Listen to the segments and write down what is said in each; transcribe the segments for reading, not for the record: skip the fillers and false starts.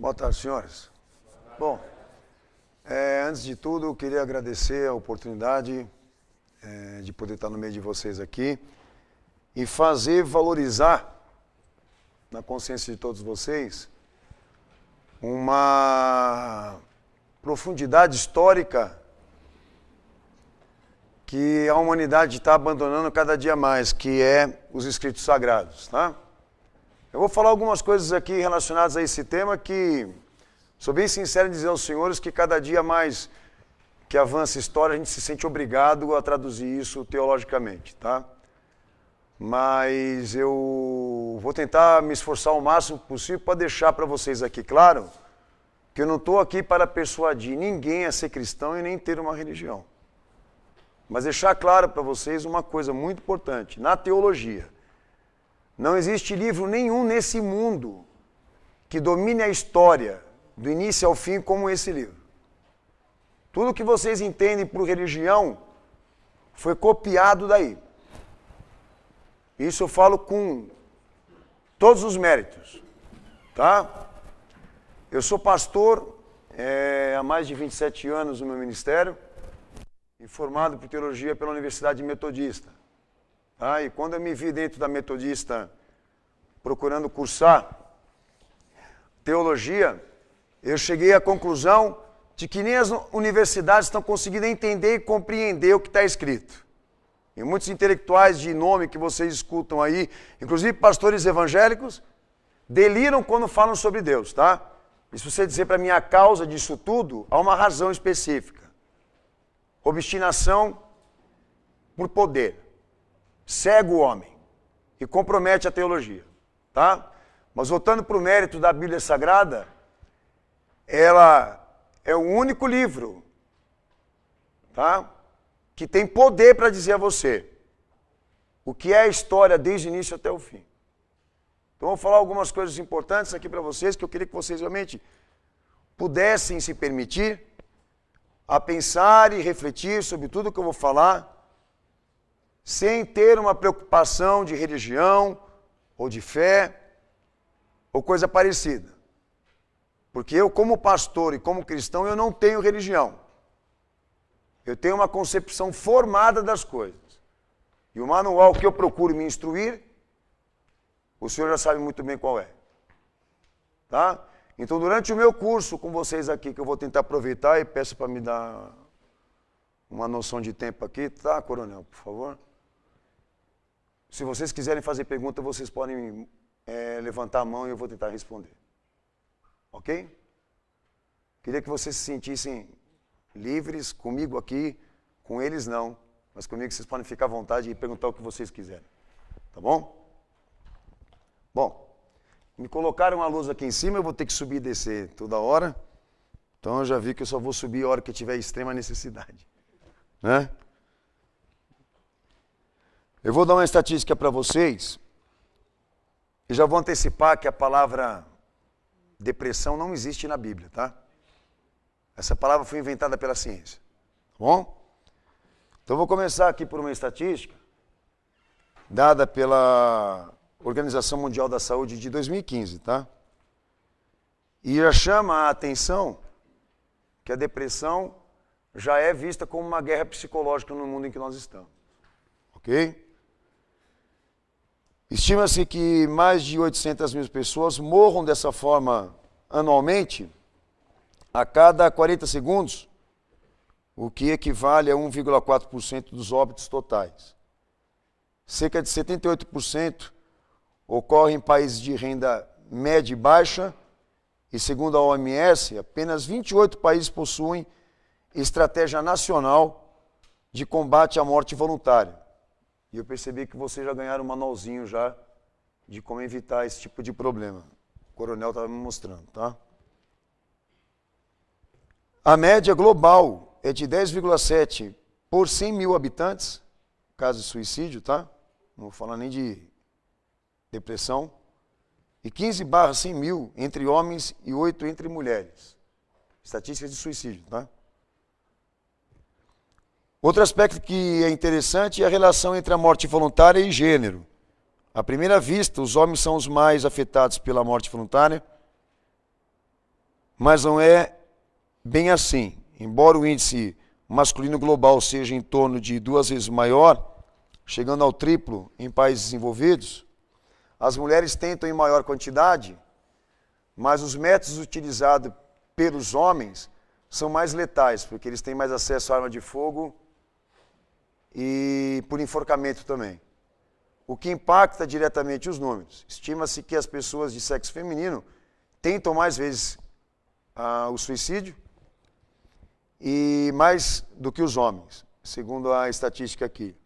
Boa tarde, senhores. Bom, antes de tudo, eu queria agradecer a oportunidade de poder estar no meio de vocês aqui e fazer valorizar na consciência de todos vocês uma profundidade histórica que a humanidade está abandonando cada dia mais, que é os escritos sagrados, tá? Eu vou falar algumas coisas aqui relacionadas a esse tema que sou bem sincero em dizer aos senhores que cada dia mais que avança a história a gente se sente obrigado a traduzir isso teologicamente, tá? Mas eu vou tentar me esforçar o máximo possível para deixar para vocês aqui claro que eu não estou aqui para persuadir ninguém a ser cristão e nem ter uma religião. Mas deixar claro para vocês uma coisa muito importante. Na teologia, não existe livro nenhum nesse mundo que domine a história do início ao fim como esse livro. Tudo que vocês entendem por religião foi copiado daí. Isso eu falo com todos os méritos, tá? Eu sou pastor há mais de 27 anos no meu ministério, e formado por teologia pela Universidade Metodista. Tá? E quando eu me vi dentro da Metodista procurando cursar teologia, eu cheguei à conclusão de que nem as universidades estão conseguindo entender e compreender o que está escrito. E muitos intelectuais de nome que vocês escutam aí, inclusive pastores evangélicos, deliram quando falam sobre Deus, tá? E se você dizer para mim a causa disso tudo, há uma razão específica. Obstinação por poder. Cega o homem e compromete a teologia, tá? Mas voltando para o mérito da Bíblia Sagrada, ela é o único livro, tá? Que tem poder para dizer a você o que é a história desde o início até o fim. Então eu vou falar algumas coisas importantes aqui para vocês que eu queria que vocês realmente pudessem se permitir a pensar e refletir sobre tudo que eu vou falar, sem ter uma preocupação de religião, ou de fé, ou coisa parecida. Porque eu, como pastor e como cristão, eu não tenho religião. Eu tenho uma concepção formada das coisas. E o manual que eu procuro me instruir, o senhor já sabe muito bem qual é. Tá? Então, durante o meu curso com vocês aqui, que eu vou tentar aproveitar e peço para me dar uma noção de tempo aqui, tá, coronel, por favor? Se vocês quiserem fazer pergunta, vocês podem levantar a mão e eu vou tentar responder. Ok? Queria que vocês se sentissem livres comigo aqui, com eles não, mas comigo vocês podem ficar à vontade e perguntar o que vocês quiserem. Tá bom? Bom. Me colocaram uma luz aqui em cima, eu vou ter que subir e descer toda hora. Então eu já vi que eu só vou subir a hora que tiver extrema necessidade. Né? Eu vou dar uma estatística para vocês. E já vou antecipar que a palavra depressão não existe na Bíblia, tá? Essa palavra foi inventada pela ciência. Tá bom? Então eu vou começar aqui por uma estatística dada pela Organização Mundial da Saúde de 2015, tá? E já chama a atenção que a depressão já é vista como uma guerra psicológica no mundo em que nós estamos. Ok? Estima-se que mais de 800 mil pessoas morram dessa forma anualmente, a cada 40 segundos, o que equivale a 1,4% dos óbitos totais. Cerca de 78% ocorre em países de renda média e baixa, e segundo a OMS, apenas 28 países possuem estratégia nacional de combate à morte voluntária. E eu percebi que vocês já ganharam um manualzinho já de como evitar esse tipo de problema. O coronel estava me mostrando, tá? A média global é de 10,7 por 100 mil habitantes, caso de suicídio, tá? Não vou falar nem de depressão, e 15/100 mil entre homens e 8 entre mulheres. Estatísticas de suicídio, tá? Outro aspecto que é interessante é a relação entre a morte voluntária e gênero. À primeira vista, os homens são os mais afetados pela morte voluntária, mas não é bem assim. Embora o índice masculino global seja em torno de 2 vezes maior, chegando ao triplo em países desenvolvidos, as mulheres tentam em maior quantidade, mas os métodos utilizados pelos homens são mais letais, porque eles têm mais acesso à arma de fogo e por enforcamento também. O que impacta diretamente os números. Estima-se que as pessoas de sexo feminino tentam mais vezes o suicídio e mais do que os homens, segundo a estatística aqui.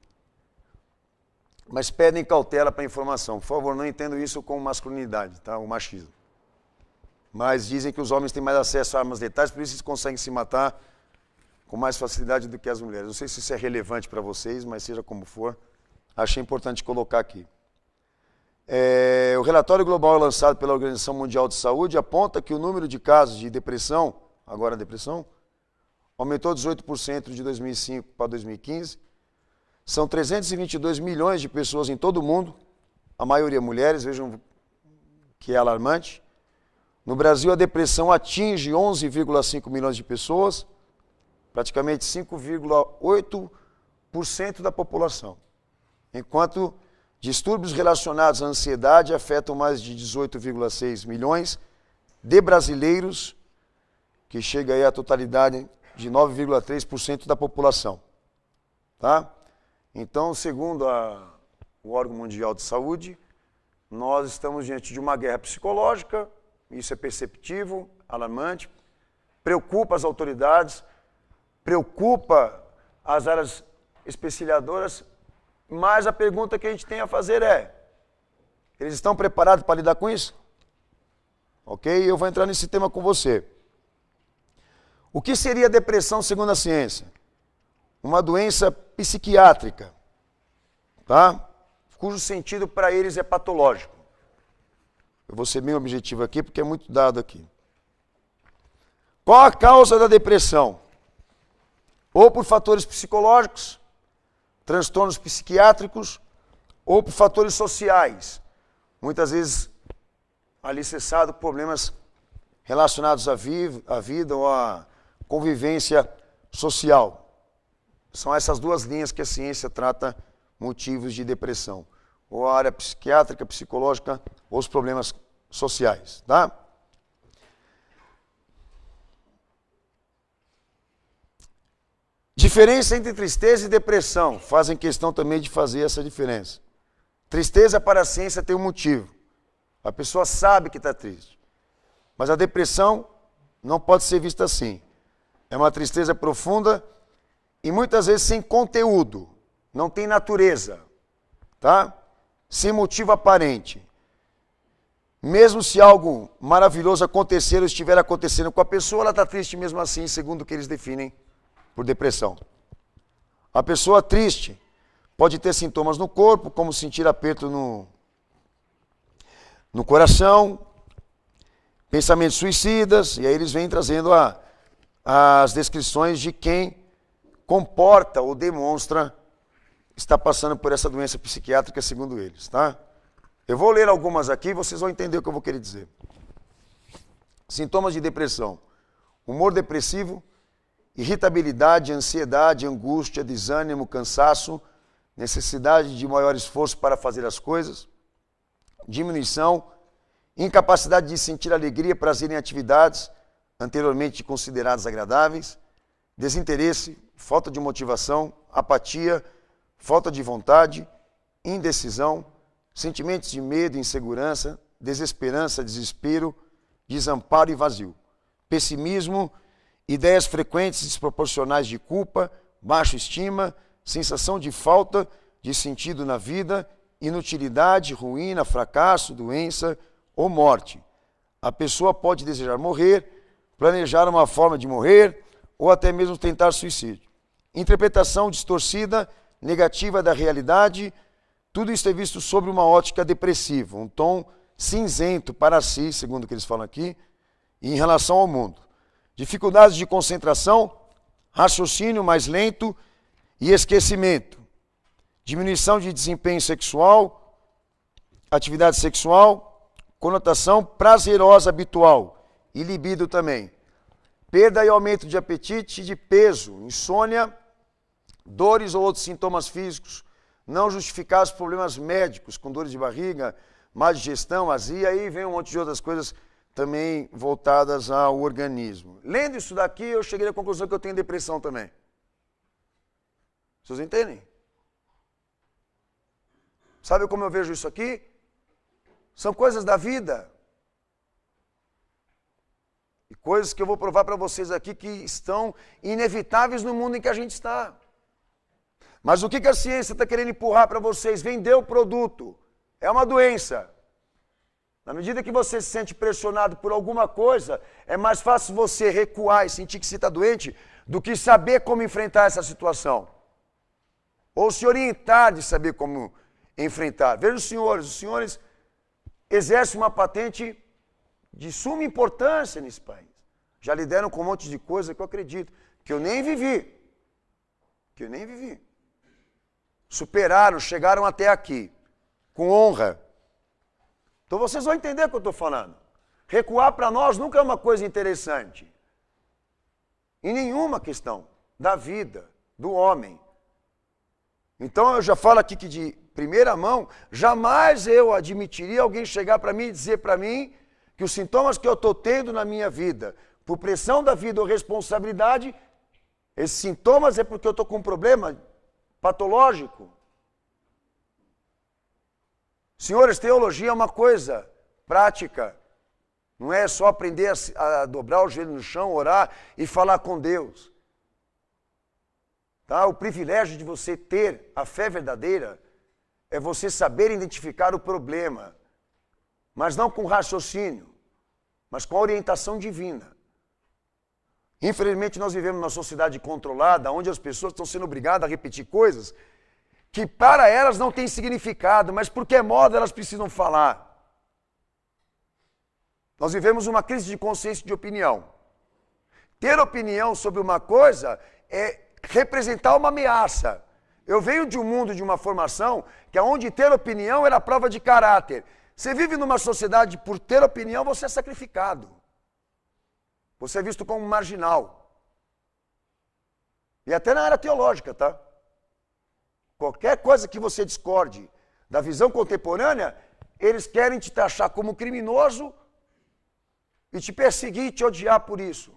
Mas pedem cautela para a informação. Por favor, não entendo isso como masculinidade, tá? O machismo. Mas dizem que os homens têm mais acesso a armas letais, por isso eles conseguem se matar com mais facilidade do que as mulheres. Não sei se isso é relevante para vocês, mas seja como for, achei importante colocar aqui. O relatório global lançado pela Organização Mundial de Saúde aponta que o número de casos de depressão, agora depressão, aumentou 18% de 2005 para 2015. São 322 milhões de pessoas em todo o mundo, a maioria mulheres, vejam que é alarmante. No Brasil, a depressão atinge 11,5 milhões de pessoas, praticamente 5,8% da população. Enquanto distúrbios relacionados à ansiedade afetam mais de 18,6 milhões de brasileiros, que chega aí à totalidade de 9,3% da população. Tá? Então, segundo o órgão mundial de saúde, nós estamos diante de uma guerra psicológica, isso é perceptível, alarmante, preocupa as autoridades, preocupa as áreas especializadoras, mas a pergunta que a gente tem a fazer é, eles estão preparados para lidar com isso? Ok? Eu vou entrar nesse tema com você. O que seria depressão segundo a ciência? Uma doença psiquiátrica, tá? Cujo sentido para eles é patológico. Eu vou ser bem objetivo aqui, porque é muito dado aqui. Qual a causa da depressão? Ou por fatores psicológicos, transtornos psiquiátricos, ou por fatores sociais. Muitas vezes alicerçado por problemas relacionados à vida ou à convivência social. São essas duas linhas que a ciência trata motivos de depressão. Ou a área psiquiátrica, psicológica, ou os problemas sociais, tá? Diferença entre tristeza e depressão. Fazem questão também de fazer essa diferença. Tristeza para a ciência tem um motivo. A pessoa sabe que está triste. Mas a depressão não pode ser vista assim. É uma tristeza profunda e muitas vezes sem conteúdo. Não tem natureza, tá? Sem motivo aparente. Mesmo se algo maravilhoso acontecer ou estiver acontecendo com a pessoa, ela está triste mesmo assim, segundo o que eles definem por depressão. A pessoa triste pode ter sintomas no corpo, como sentir aperto no coração, pensamentos suicidas, e aí eles vêm trazendo as descrições de quem comporta ou demonstra está passando por essa doença psiquiátrica, segundo eles, tá? Eu vou ler algumas aqui e vocês vão entender o que eu vou querer dizer. Sintomas de depressão: humor depressivo, irritabilidade, ansiedade, angústia, desânimo, cansaço, necessidade de maior esforço para fazer as coisas, diminuição, incapacidade de sentir alegria, prazer em atividades anteriormente consideradas agradáveis, desinteresse, falta de motivação, apatia, falta de vontade, indecisão, sentimentos de medo, insegurança, desesperança, desespero, desamparo e vazio, pessimismo, ideias frequentes desproporcionais de culpa, baixa estima, sensação de falta de sentido na vida, inutilidade, ruína, fracasso, doença ou morte. A pessoa pode desejar morrer, planejar uma forma de morrer ou até mesmo tentar suicídio. Interpretação distorcida, negativa da realidade, tudo isso é visto sob uma ótica depressiva, um tom cinzento para si, segundo o que eles falam aqui, e em relação ao mundo. Dificuldades de concentração, raciocínio mais lento e esquecimento. Diminuição de desempenho sexual, atividade sexual, conotação prazerosa habitual, e libido também. Perda e aumento de apetite e de peso, insônia, dores ou outros sintomas físicos não justificados por problemas médicos, com dores de barriga, má digestão, azia, aí vem um monte de outras coisas também voltadas ao organismo. Lendo isso daqui, eu cheguei à conclusão que eu tenho depressão também. Vocês entendem? Sabe como eu vejo isso aqui? São coisas da vida. E coisas que eu vou provar para vocês aqui que estão inevitáveis no mundo em que a gente está. Mas o que a ciência está querendo empurrar para vocês? Vender o produto. É uma doença. Na medida que você se sente pressionado por alguma coisa, é mais fácil você recuar e sentir que você está doente do que saber como enfrentar essa situação. Ou se orientar de saber como enfrentar. Veja os senhores exercem uma patente de suma importância nesse país. Já lideram com um monte de coisa que eu acredito, que eu nem vivi. Superaram, chegaram até aqui, com honra. Então vocês vão entender o que eu estou falando. Recuar para nós nunca é uma coisa interessante. Em nenhuma questão da vida, do homem. Então eu já falo aqui que de primeira mão, jamais eu admitiria alguém chegar para mim e dizer para mim que os sintomas que eu estou tendo na minha vida, por pressão da vida ou responsabilidade, esses sintomas é porque eu estou com um problema patológico. Senhores, teologia é uma coisa prática. Não é só aprender a dobrar o joelho no chão, orar e falar com Deus. Tá? O privilégio de você ter a fé verdadeira é você saber identificar o problema, mas não com raciocínio, mas com a orientação divina. Infelizmente, nós vivemos numa sociedade controlada, onde as pessoas estão sendo obrigadas a repetir coisas que para elas não têm significado, mas porque é moda elas precisam falar. Nós vivemos uma crise de consciência e de opinião. Ter opinião sobre uma coisa é representar uma ameaça. Eu venho de um mundo, de uma formação, que onde ter opinião era prova de caráter. Você vive numa sociedade, por ter opinião, você é sacrificado. Você é visto como marginal. E até na área teológica, tá? Qualquer coisa que você discorde da visão contemporânea, eles querem te taxar como criminoso e te perseguir e te odiar por isso.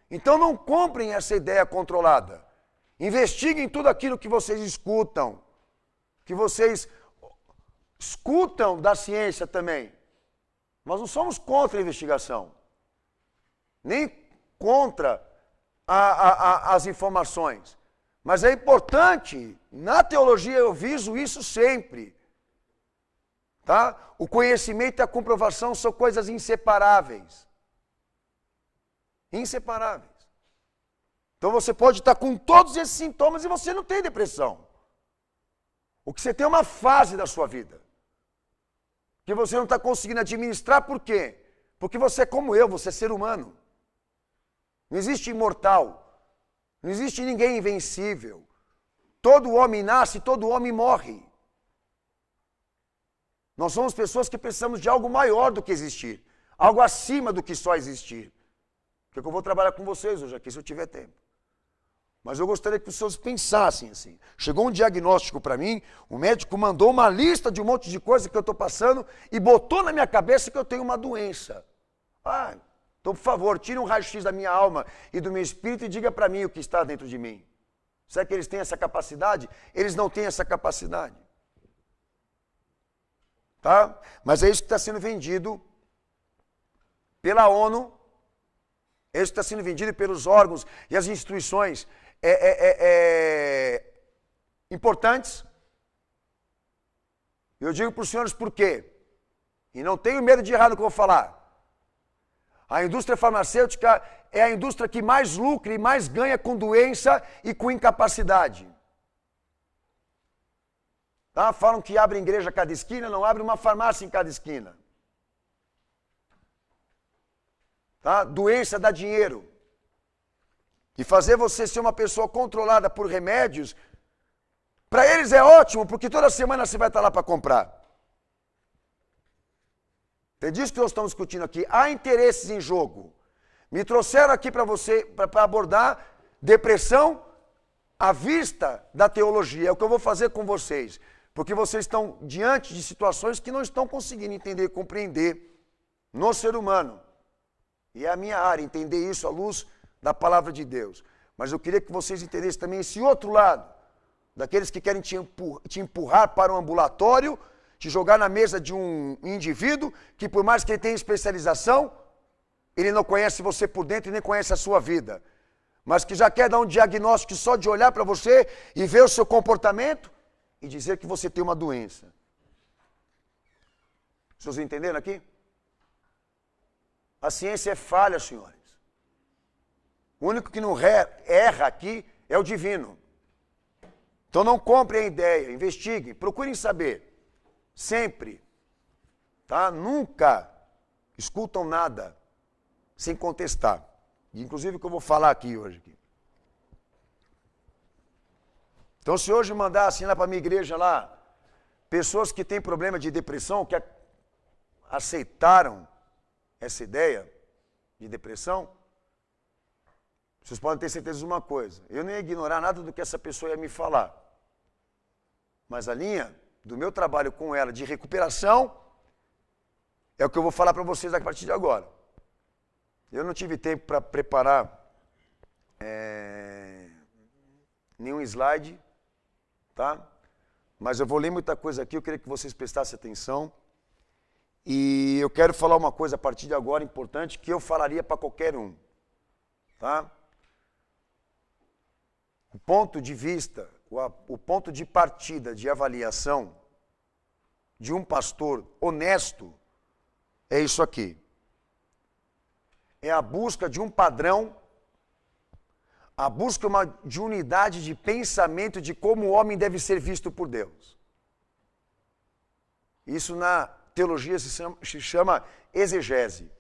Então não comprem essa ideia controlada. Investiguem tudo aquilo que vocês escutam, que vocês escutam da ciência também. Nós não somos contra a investigação, nem contra as informações. Mas é importante, na teologia eu viso isso sempre. Tá? O conhecimento e a comprovação são coisas inseparáveis. Inseparáveis. Então você pode estar com todos esses sintomas e você não tem depressão. O que você tem é uma fase da sua vida que você não está conseguindo administrar, por quê? Porque você é como eu, você é ser humano. Não existe imortal. Não existe ninguém invencível. Todo homem nasce, todo homem morre. Nós somos pessoas que precisamos de algo maior do que existir. Algo acima do que só existir. Que eu vou trabalhar com vocês hoje aqui, se eu tiver tempo. Mas eu gostaria que os senhores pensassem assim. Chegou um diagnóstico para mim, o médico mandou uma lista de um monte de coisa que eu estou passando e botou na minha cabeça que eu tenho uma doença. Então, por favor, tire um raio-x da minha alma e do meu espírito e diga para mim o que está dentro de mim. Será que eles têm essa capacidade? Eles não têm essa capacidade. Tá? Mas é isso que está sendo vendido pela ONU, é isso que está sendo vendido pelos órgãos e as instituições importantes. Eu digo para os senhores por quê. E não tenho medo de errar no que eu vou falar. A indústria farmacêutica é a indústria que mais lucra e mais ganha com doença e com incapacidade. Tá? Falam que abre igreja a cada esquina, não abre uma farmácia em cada esquina. Tá? Doença dá dinheiro. E fazer você ser uma pessoa controlada por remédios, para eles é ótimo, porque toda semana você vai estar lá para comprar. É disso que nós estamos discutindo aqui. Há interesses em jogo. Me trouxeram aqui para você, para abordar depressão à vista da teologia. É o que eu vou fazer com vocês. Porque vocês estão diante de situações que não estão conseguindo entender e compreender no ser humano. E é a minha área, entender isso à luz da palavra de Deus. Mas eu queria que vocês entendessem também esse outro lado. Daqueles que querem te empurrar para um ambulatório, te jogar na mesa de um indivíduo que, por mais que ele tenha especialização, ele não conhece você por dentro e nem conhece a sua vida. Mas que já quer dar um diagnóstico só de olhar para você e ver o seu comportamento e dizer que você tem uma doença. Vocês entenderam aqui? A ciência é falha, senhores. O único que não erra aqui é o divino. Então não comprem a ideia, investiguem, procurem saber. Sempre. Tá? Nunca escutam nada sem contestar. Inclusive o que eu vou falar aqui hoje. Então se hoje mandar assim lá para a minha igreja lá, pessoas que têm problema de depressão, que aceitaram essa ideia de depressão, vocês podem ter certeza de uma coisa. Eu não ia ignorar nada do que essa pessoa ia me falar. Mas a linha do meu trabalho com ela de recuperação é o que eu vou falar para vocês a partir de agora. Eu não tive tempo para preparar nenhum slide, tá? Mas eu vou ler muita coisa aqui, eu queria que vocês prestassem atenção. E eu quero falar uma coisa a partir de agora importante que eu falaria para qualquer um, tá? O ponto de vista, o ponto de partida, de avaliação de um pastor honesto é isso aqui. É a busca de um padrão, a busca de unidade de pensamento de como o homem deve ser visto por Deus. Isso na teologia se chama exegese.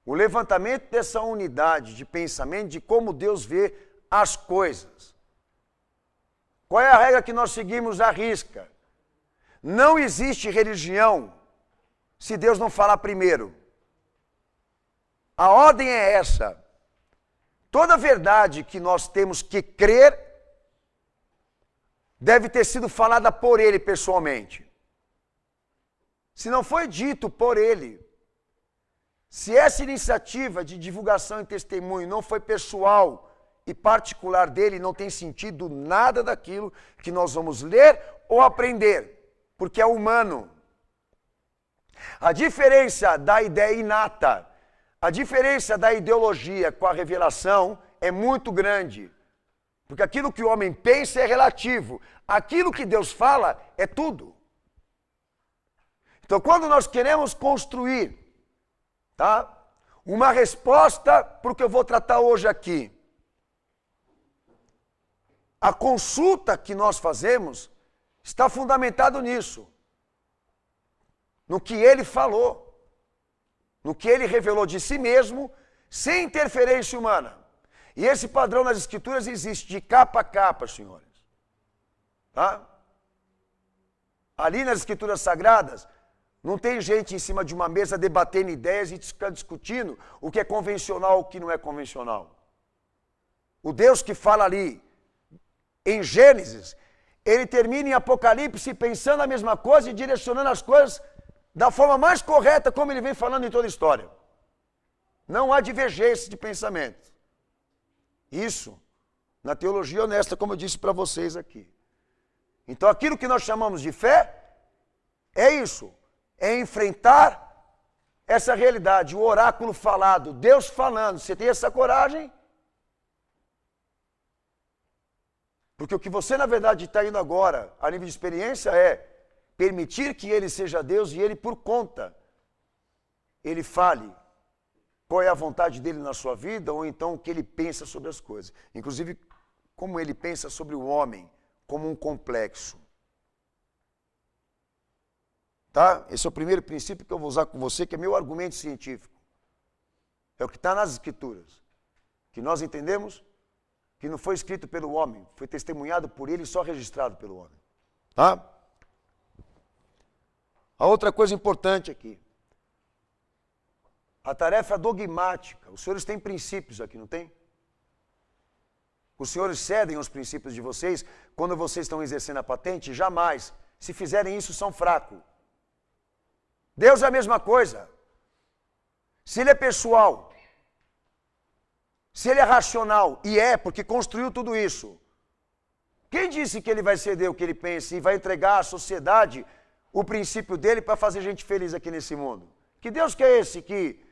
O levantamento dessa unidade de pensamento de como Deus vê as coisas. Qual é a regra que nós seguimos à risca? Não existe religião se Deus não falar primeiro. A ordem é essa. Toda verdade que nós temos que crer deve ter sido falada por Ele pessoalmente. Se não foi dito por Ele, se essa iniciativa de divulgação e testemunho não foi pessoal e particular dele, não tem sentido nada daquilo que nós vamos ler ou aprender, porque é humano. A diferença da ideia inata, a diferença da ideologia com a revelação é muito grande. Porque aquilo que o homem pensa é relativo. Aquilo que Deus fala é tudo. Então, quando nós queremos construir, tá, uma resposta para o que eu vou tratar hoje aqui, a consulta que nós fazemos está fundamentado nisso. No que ele falou. No que ele revelou de si mesmo, sem interferência humana. E esse padrão nas Escrituras existe de capa a capa, senhores. Tá? Ali nas Escrituras Sagradas, não tem gente em cima de uma mesa debatendo ideias e discutindo o que é convencional e o que não é convencional. O Deus que fala ali em Gênesis, ele termina em Apocalipse pensando a mesma coisa e direcionando as coisas da forma mais correta como ele vem falando em toda a história. Não há divergência de pensamento. Isso, na teologia honesta, como eu disse para vocês aqui. Então aquilo que nós chamamos de fé, é isso. É enfrentar essa realidade, o oráculo falado, Deus falando. Você tem essa coragem? Porque o que você, na verdade, está indo agora, a nível de experiência, é permitir que Ele seja Deus e Ele, por conta, Ele fale qual é a vontade dEle na sua vida, ou então o que Ele pensa sobre as coisas. Inclusive, como Ele pensa sobre o homem, como um complexo. Tá? Esse é o primeiro princípio que eu vou usar com você, que é meu argumento científico. É o que está nas Escrituras. Que nós entendemos que não foi escrito pelo homem, foi testemunhado por ele e só registrado pelo homem. Tá? A outra coisa importante aqui. A tarefa é dogmática. Os senhores têm princípios aqui, não tem? Os senhores cedem aos princípios de vocês quando vocês estão exercendo a patente? Jamais. Se fizerem isso, são fracos. Deus é a mesma coisa. Se ele é pessoal, se ele é racional, e é, porque construiu tudo isso, quem disse que ele vai ceder o que ele pensa e vai entregar à sociedade o princípio dele para fazer gente feliz aqui nesse mundo? Que Deus que é esse que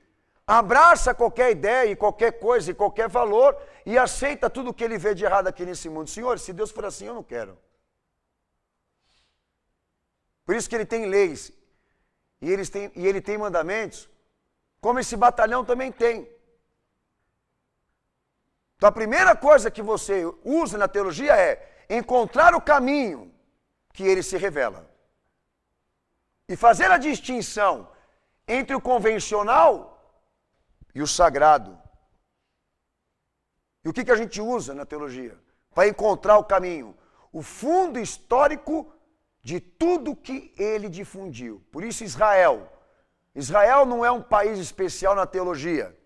abraça qualquer ideia e qualquer coisa e qualquer valor e aceita tudo o que ele vê de errado aqui nesse mundo? Senhor, se Deus for assim, eu não quero. Por isso que ele tem leis e ele tem mandamentos, como esse batalhão também tem. Então a primeira coisa que você usa na teologia é encontrar o caminho que ele se revela. E fazer a distinção entre o convencional e o sagrado. E o que a gente usa na teologia? Para encontrar o caminho. O fundo histórico de tudo que ele difundiu. Por isso Israel. Israel não é um país especial na teologia.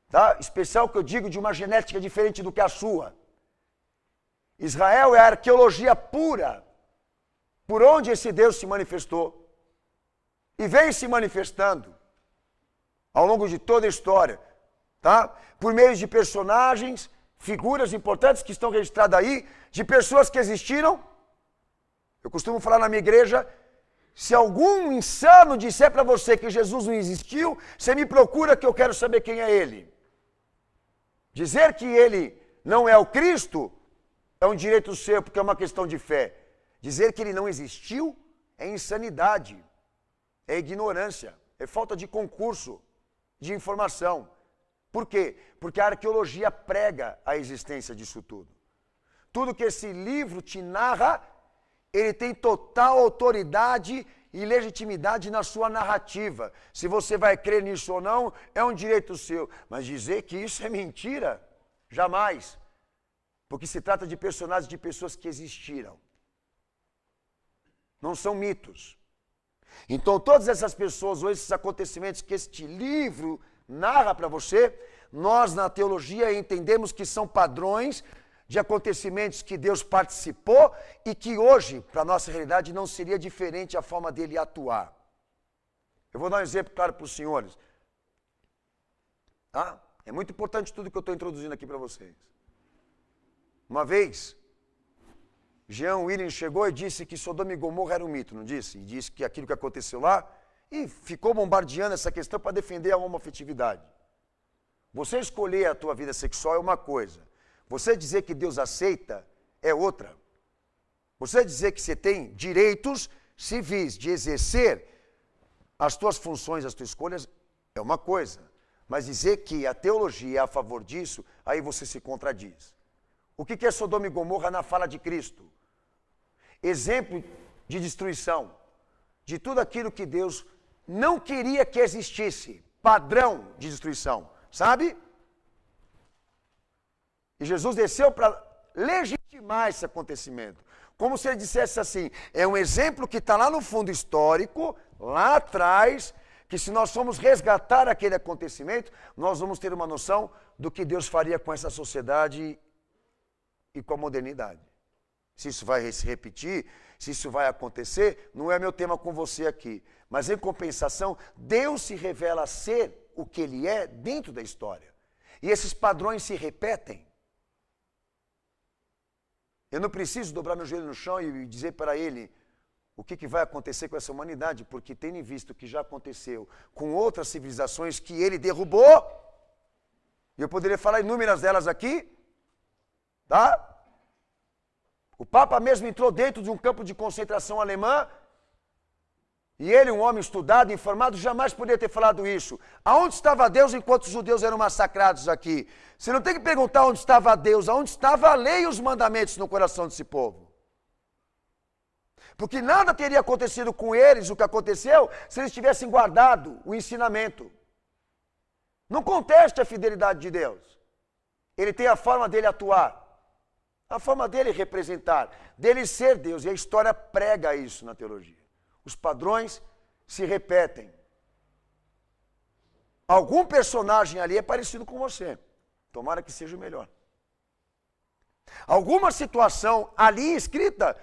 Tá? Especial que eu digo de uma genética diferente do que a sua. Israel é a arqueologia pura por onde esse Deus se manifestou. E vem se manifestando ao longo de toda a história, tá? Por meio de personagens, figuras importantes que estão registradas aí, de pessoas que existiram. Eu costumo falar na minha igreja, se algum insano disser para você que Jesus não existiu, você me procura que eu quero saber quem é ele. Dizer que ele não é o Cristo é um direito seu, porque é uma questão de fé. Dizer que ele não existiu é insanidade. É ignorância, é falta de concurso, de informação. Por quê? Porque a arqueologia prega a existência disso tudo. Tudo que esse livro te narra, ele tem total autoridade e legitimidade na sua narrativa. Se você vai crer nisso ou não, é um direito seu. Mas dizer que isso é mentira, jamais. Porque se trata de personagens, de pessoas que existiram. Não são mitos. Então, todas essas pessoas ou esses acontecimentos que este livro narra para você, nós na teologia entendemos que são padrões de acontecimentos que Deus participou e que hoje, para a nossa realidade, não seria diferente a forma dele atuar. Eu vou dar um exemplo claro para os senhores. Tá? É muito importante tudo que eu estou introduzindo aqui para vocês. Uma vez, Jean Williams chegou e disse que Sodoma e Gomorra era um mito, não disse? E disse que aquilo que aconteceu lá, e ficou bombardeando essa questão para defender a homoafetividade. Você escolher a tua vida sexual é uma coisa. Você dizer que Deus aceita é outra. Você dizer que você tem direitos civis de exercer as tuas funções, as tuas escolhas, é uma coisa. Mas dizer que a teologia é a favor disso, aí você se contradiz. O que é Sodoma e Gomorra na fala de Cristo? Exemplo de destruição, de tudo aquilo que Deus não queria que existisse, padrão de destruição, sabe? E Jesus desceu para legitimar esse acontecimento, como se ele dissesse assim, é um exemplo que está lá no fundo histórico, lá atrás, que se nós formos resgatar aquele acontecimento, nós vamos ter uma noção do que Deus faria com essa sociedade e com a modernidade. Se isso vai se repetir, se isso vai acontecer, não é meu tema com você aqui. Mas em compensação, Deus se revela ser o que Ele é dentro da história. E esses padrões se repetem. Eu não preciso dobrar meu joelho no chão e dizer para Ele o que vai acontecer com essa humanidade, porque tendo visto o que já aconteceu com outras civilizações que Ele derrubou, e eu poderia falar inúmeras delas aqui, tá? O Papa mesmo entrou dentro de um campo de concentração alemã e ele, um homem estudado, informado, jamais poderia ter falado isso. Aonde estava Deus enquanto os judeus eram massacrados aqui? Você não tem que perguntar onde estava Deus, aonde estava a lei e os mandamentos no coração desse povo. Porque nada teria acontecido com eles, o que aconteceu, se eles tivessem guardado o ensinamento. Não conteste a fidelidade de Deus. Ele tem a forma dele atuar. A forma dele representar, dele ser Deus. E a história prega isso na teologia. Os padrões se repetem. Algum personagem ali é parecido com você. Tomara que seja o melhor. Alguma situação ali escrita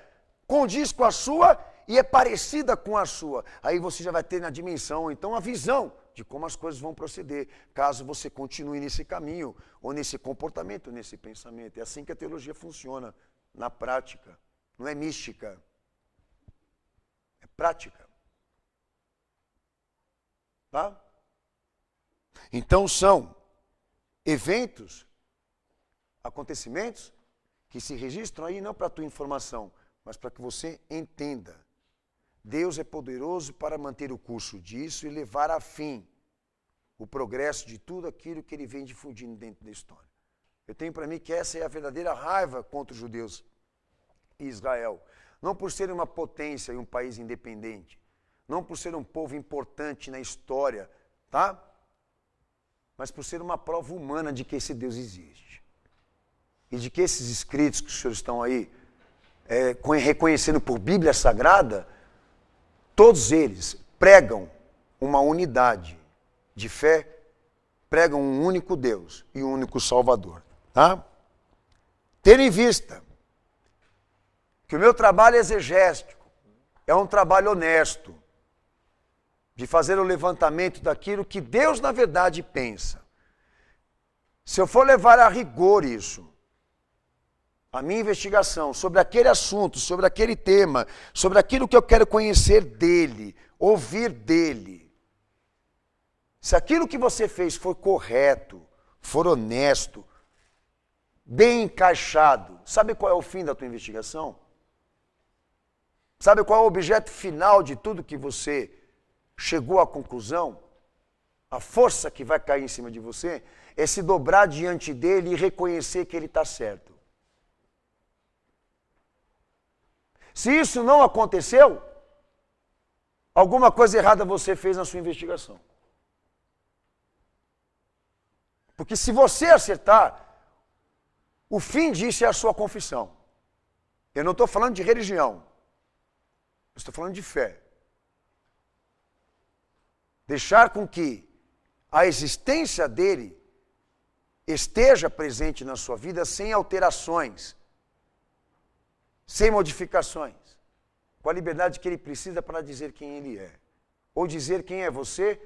condiz com a sua e é parecida com a sua. Aí você já vai ter na dimensão, então, a visão de como as coisas vão proceder, caso você continue nesse caminho, ou nesse comportamento, nesse pensamento. É assim que a teologia funciona, na prática. Não é mística. É prática. Tá? Então são eventos, acontecimentos, que se registram aí não para a tua informação, mas para que você entenda. Deus é poderoso para manter o curso disso e levar a fim o progresso de tudo aquilo que ele vem difundindo dentro da história. Eu tenho para mim que essa é a verdadeira raiva contra os judeus e Israel. Não por ser uma potência e um país independente, não por ser um povo importante na história, tá? Mas por ser uma prova humana de que esse Deus existe. E de que esses escritos que os senhores estão aí reconhecendo por Bíblia Sagrada, todos eles pregam uma unidade de fé, pregam um único Deus e um único Salvador. Tá? Tendo em vista que o meu trabalho exegético é um trabalho honesto, de fazer o levantamento daquilo que Deus na verdade pensa. Se eu for levar a rigor isso, a minha investigação sobre aquele assunto, sobre aquele tema, sobre aquilo que eu quero conhecer dele, ouvir dele. Se aquilo que você fez for correto, for honesto, bem encaixado, sabe qual é o fim da tua investigação? Sabe qual é o objeto final de tudo que você chegou à conclusão? A força que vai cair em cima de você é se dobrar diante dele e reconhecer que ele está certo. Se isso não aconteceu, alguma coisa errada você fez na sua investigação. Porque se você acertar, o fim disso é a sua confissão. Eu não estou falando de religião. Eu estou falando de fé. Deixar com que a existência dele esteja presente na sua vida sem alterações, sem modificações, com a liberdade que ele precisa para dizer quem ele é, ou dizer quem é você,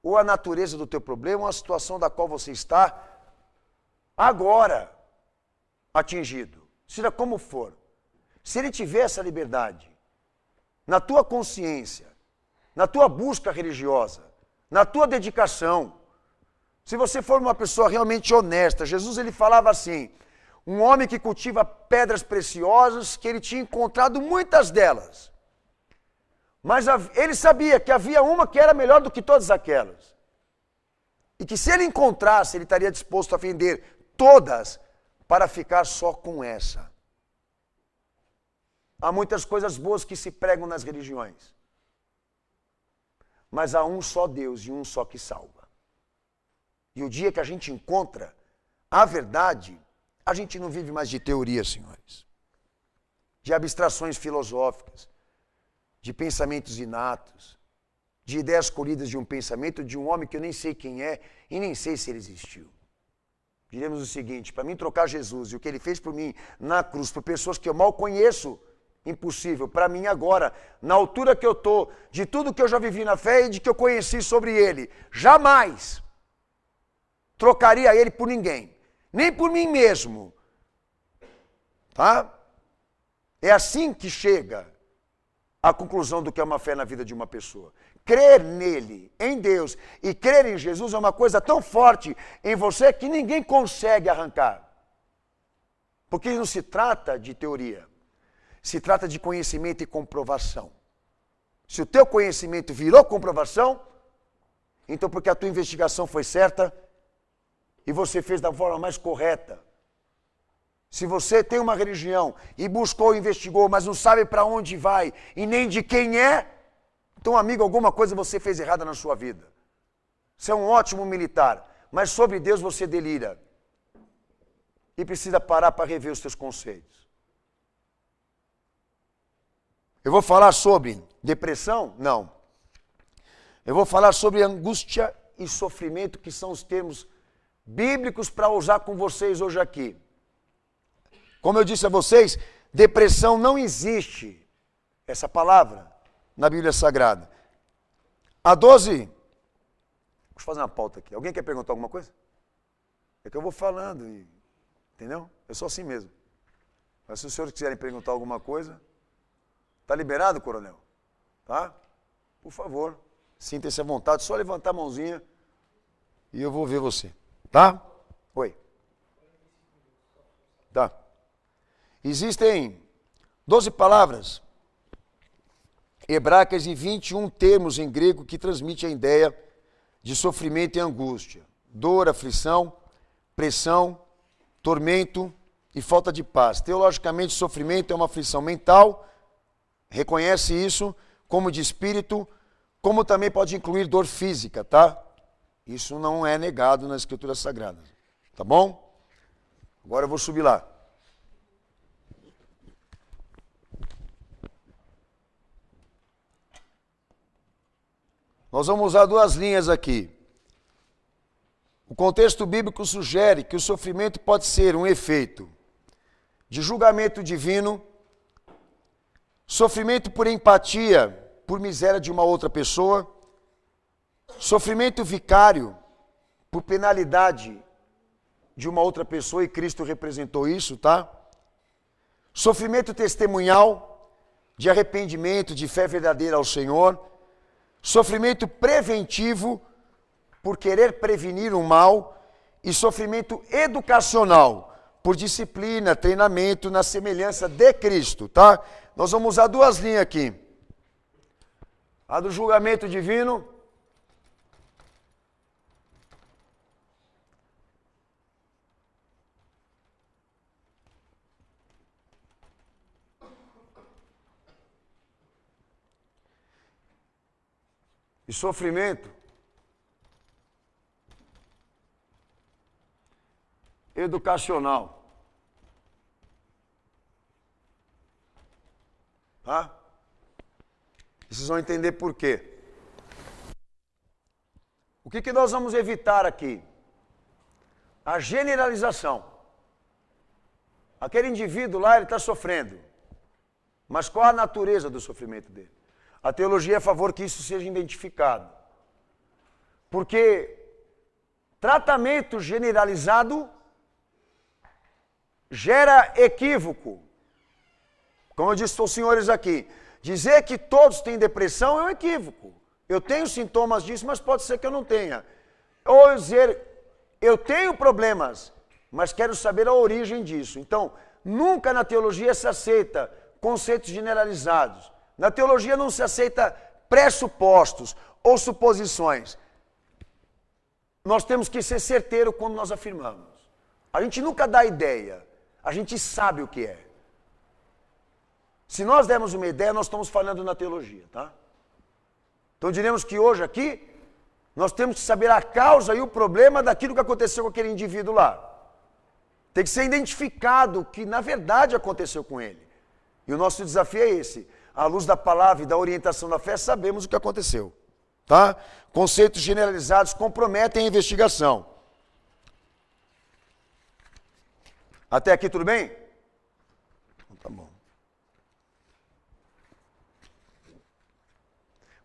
ou a natureza do teu problema, ou a situação da qual você está agora atingido, seja como for. Se ele tiver essa liberdade, na tua consciência, na tua busca religiosa, na tua dedicação, se você for uma pessoa realmente honesta, Jesus ele falava assim, um homem que cultiva pedras preciosas, que ele tinha encontrado muitas delas. Mas ele sabia que havia uma que era melhor do que todas aquelas. E que se ele encontrasse, ele estaria disposto a vender todas para ficar só com essa. Há muitas coisas boas que se pregam nas religiões. Mas há um só Deus e um só que salva. E o dia que a gente encontra a verdade, a gente não vive mais de teoria, senhores. De abstrações filosóficas, de pensamentos inatos, de ideias colhidas de um pensamento de um homem que eu nem sei quem é e nem sei se ele existiu. Diremos o seguinte, para mim trocar Jesus e o que ele fez por mim na cruz, por pessoas que eu mal conheço, impossível. Para mim agora, na altura que eu estou, de tudo que eu já vivi na fé e de que eu conheci sobre ele, jamais trocaria ele por ninguém. Nem por mim mesmo. Tá? É assim que chega a conclusão do que é uma fé na vida de uma pessoa. Crer nele, em Deus, e crer em Jesus é uma coisa tão forte em você que ninguém consegue arrancar. Porque não se trata de teoria. Se trata de conhecimento e comprovação. Se o teu conhecimento virou comprovação, então porque a tua investigação foi certa, e você fez da forma mais correta. Se você tem uma religião e buscou, investigou, mas não sabe para onde vai e nem de quem é, então, amigo, alguma coisa você fez errada na sua vida. Você é um ótimo militar, mas sobre Deus você delira. E precisa parar para rever os seus conceitos. Eu vou falar sobre depressão? Não. Eu vou falar sobre angústia e sofrimento, que são os termos bíblicos para usar com vocês hoje aqui. Como eu disse a vocês, depressão não existe, essa palavra, na Bíblia Sagrada. A 12, deixa eu fazer uma pauta aqui. Alguém quer perguntar alguma coisa? É que eu vou falando, entendeu? Eu sou assim mesmo. Mas se os senhores quiserem perguntar alguma coisa, tá liberado, coronel? Tá? Por favor, sinta-se à vontade, só levantar a mãozinha e eu vou ver você. Tá? Oi. Tá. Existem 12 palavras hebraicas e 21 termos em grego que transmitem a ideia de sofrimento e angústia, dor, aflição, pressão, tormento e falta de paz. Teologicamente, sofrimento é uma aflição mental, reconhece isso, como de espírito, como também pode incluir dor física, tá? Isso não é negado nas Escrituras Sagradas, tá bom? Agora eu vou subir lá. Nós vamos usar duas linhas aqui. O contexto bíblico sugere que o sofrimento pode ser um efeito de julgamento divino, sofrimento por empatia, por miséria de uma outra pessoa, sofrimento vicário, por penalidade de uma outra pessoa, e Cristo representou isso, tá? Sofrimento testemunhal, de arrependimento, de fé verdadeira ao Senhor, sofrimento preventivo, por querer prevenir o mal, e sofrimento educacional, por disciplina, treinamento na semelhança de Cristo, tá? Nós vamos usar duas linhas aqui. A do julgamento divino, e sofrimento educacional. Tá? Vocês vão entender por quê. O que nós vamos evitar aqui? A generalização. Aquele indivíduo lá, ele está sofrendo. Mas qual a natureza do sofrimento dele? A teologia é a favor que isso seja identificado. Porque tratamento generalizado gera equívoco. Como eu disse para os senhores aqui, dizer que todos têm depressão é um equívoco. Eu tenho sintomas disso, mas pode ser que eu não tenha. Ou dizer, eu tenho problemas, mas quero saber a origem disso. Então, nunca na teologia se aceita conceitos generalizados. Na teologia não se aceita pressupostos ou suposições. Nós temos que ser certeiros quando nós afirmamos. A gente nunca dá ideia, a gente sabe o que é. Se nós dermos uma ideia, nós estamos falando na teologia, tá? Então diremos que hoje aqui, nós temos que saber a causa e o problema daquilo que aconteceu com aquele indivíduo lá. Tem que ser identificado o que na verdade aconteceu com ele. E o nosso desafio é esse. À luz da palavra e da orientação da fé, sabemos o que aconteceu. Tá? Conceitos generalizados comprometem a investigação. Até aqui tudo bem? Então, tá bom.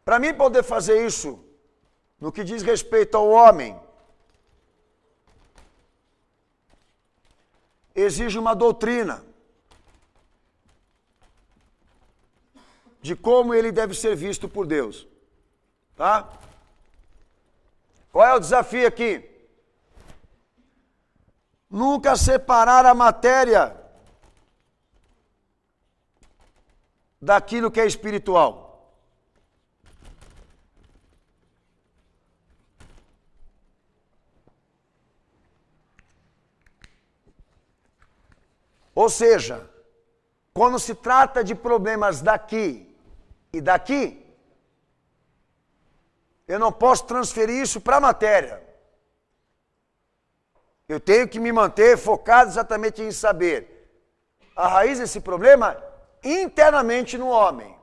Para mim poder fazer isso, no que diz respeito ao homem, exige uma doutrina de como ele deve ser visto por Deus. Tá? Qual é o desafio aqui? Nunca separar a matéria daquilo que é espiritual. Ou seja, quando se trata de problemas daqui e daqui, eu não posso transferir isso para a matéria. Eu tenho que me manter focado exatamente em saber a raiz desse problema internamente no homem.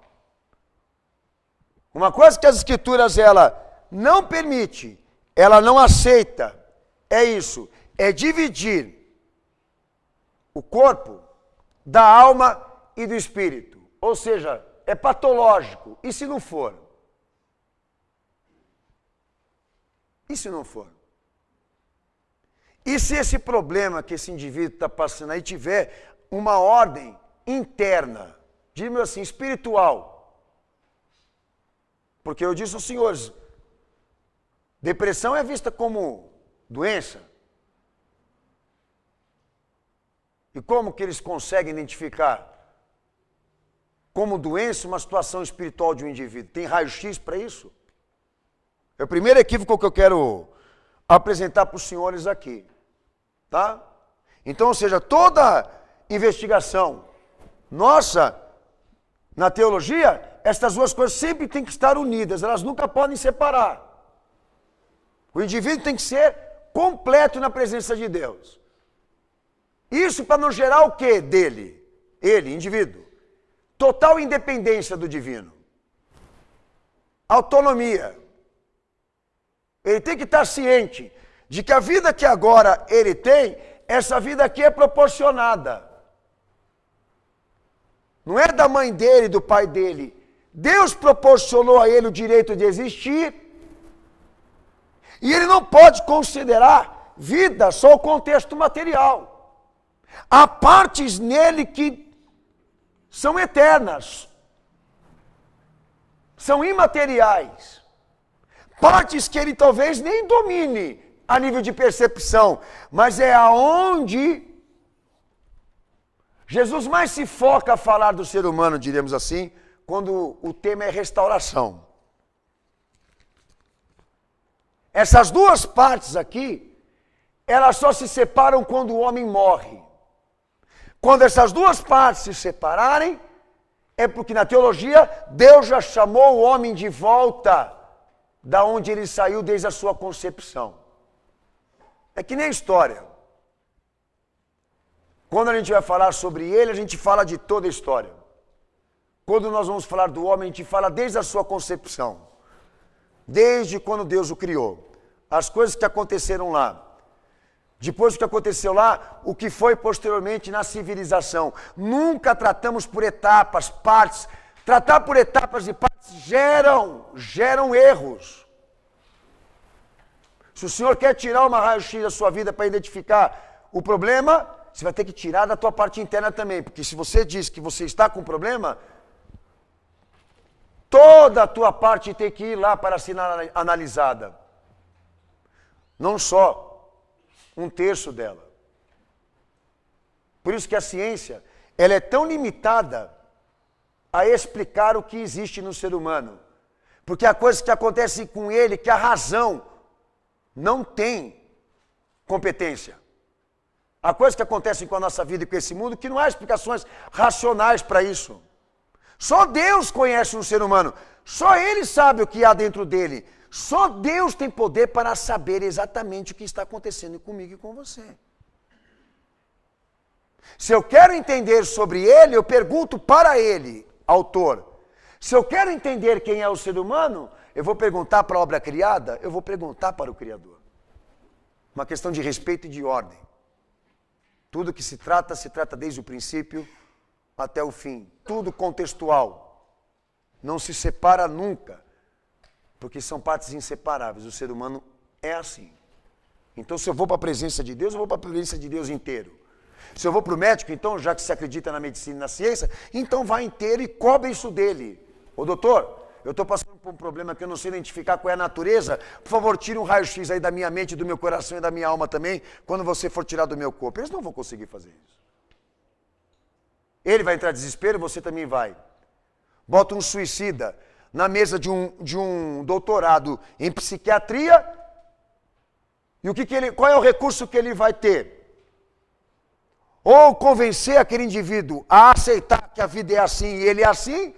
Uma coisa que as Escrituras ela não permite ela não aceita, é isso, é dividir o corpo da alma e do espírito. Ou seja, é patológico. E se não for? E se não for? E se esse problema que esse indivíduo está passando aí tiver uma ordem interna, digamos assim, espiritual? Porque eu disse aos senhores, depressão é vista como doença. E como que eles conseguem identificar como doença uma situação espiritual de um indivíduo? Tem raio-x para isso? É o primeiro equívoco que eu quero apresentar para os senhores aqui. Tá? Então, ou seja, toda investigação nossa na teologia, estas duas coisas sempre têm que estar unidas, elas nunca podem separar. O indivíduo tem que ser completo na presença de Deus. Isso para não gerar o que dele? Ele, indivíduo. Total independência do divino. Autonomia. Ele tem que estar ciente de que a vida que agora ele tem, essa vida aqui é proporcionada. Não é da mãe dele, do pai dele. Deus proporcionou a ele o direito de existir. E ele não pode considerar vida só o contexto material. Há partes nele que são eternas, são imateriais, partes que ele talvez nem domine a nível de percepção, mas é aonde Jesus mais se foca a falar do ser humano, diremos assim, quando o tema é restauração. Essas duas partes aqui, elas só se separam quando o homem morre. Quando essas duas partes se separarem, é porque na teologia Deus já chamou o homem de volta da onde ele saiu desde a sua concepção. É que nem história. Quando a gente vai falar sobre ele, a gente fala de toda a história. Quando nós vamos falar do homem, a gente fala desde a sua concepção. Desde quando Deus o criou. As coisas que aconteceram lá. Depois do que aconteceu lá, o que foi posteriormente na civilização. Nunca tratamos por etapas, partes. Tratar por etapas e partes geram erros. Se o senhor quer tirar uma raio-x da sua vida para identificar o problema, você vai ter que tirar da tua parte interna também. Porque se você diz que você está com problema, toda a tua parte tem que ir lá para ser analisada. Não só um terço dela. Por isso que a ciência, ela é tão limitada a explicar o que existe no ser humano. Porque há coisas que acontecem com ele que a razão não tem competência. Há coisas que acontecem com a nossa vida e com esse mundo que não há explicações racionais para isso. Só Deus conhece um ser humano. Só Ele sabe o que há dentro dele. Só Deus tem poder para saber exatamente o que está acontecendo comigo e com você. Se eu quero entender sobre Ele, eu pergunto para Ele, autor. Se eu quero entender quem é o ser humano, eu vou perguntar para a obra criada, eu vou perguntar para o Criador. Uma questão de respeito e de ordem. Tudo que se trata desde o princípio até o fim. Tudo contextual. Não se separa nunca. Porque são partes inseparáveis. O ser humano é assim. Então, se eu vou para a presença de Deus, eu vou para a presença de Deus inteiro. Se eu vou para o médico, então, já que se acredita na medicina e na ciência, então vai inteiro e cobre isso dele. Ô doutor, eu estou passando por um problema que eu não sei identificar qual é a natureza. Por favor, tire um raio-x aí da minha mente, do meu coração e da minha alma também, quando você for tirar do meu corpo. Eles não vão conseguir fazer isso. Ele vai entrar em desespero, você também vai. Bota um suicida na mesa de um doutorado em psiquiatria, e qual é o recurso que ele vai ter? Ou convencer aquele indivíduo a aceitar que a vida é assim e ele é assim,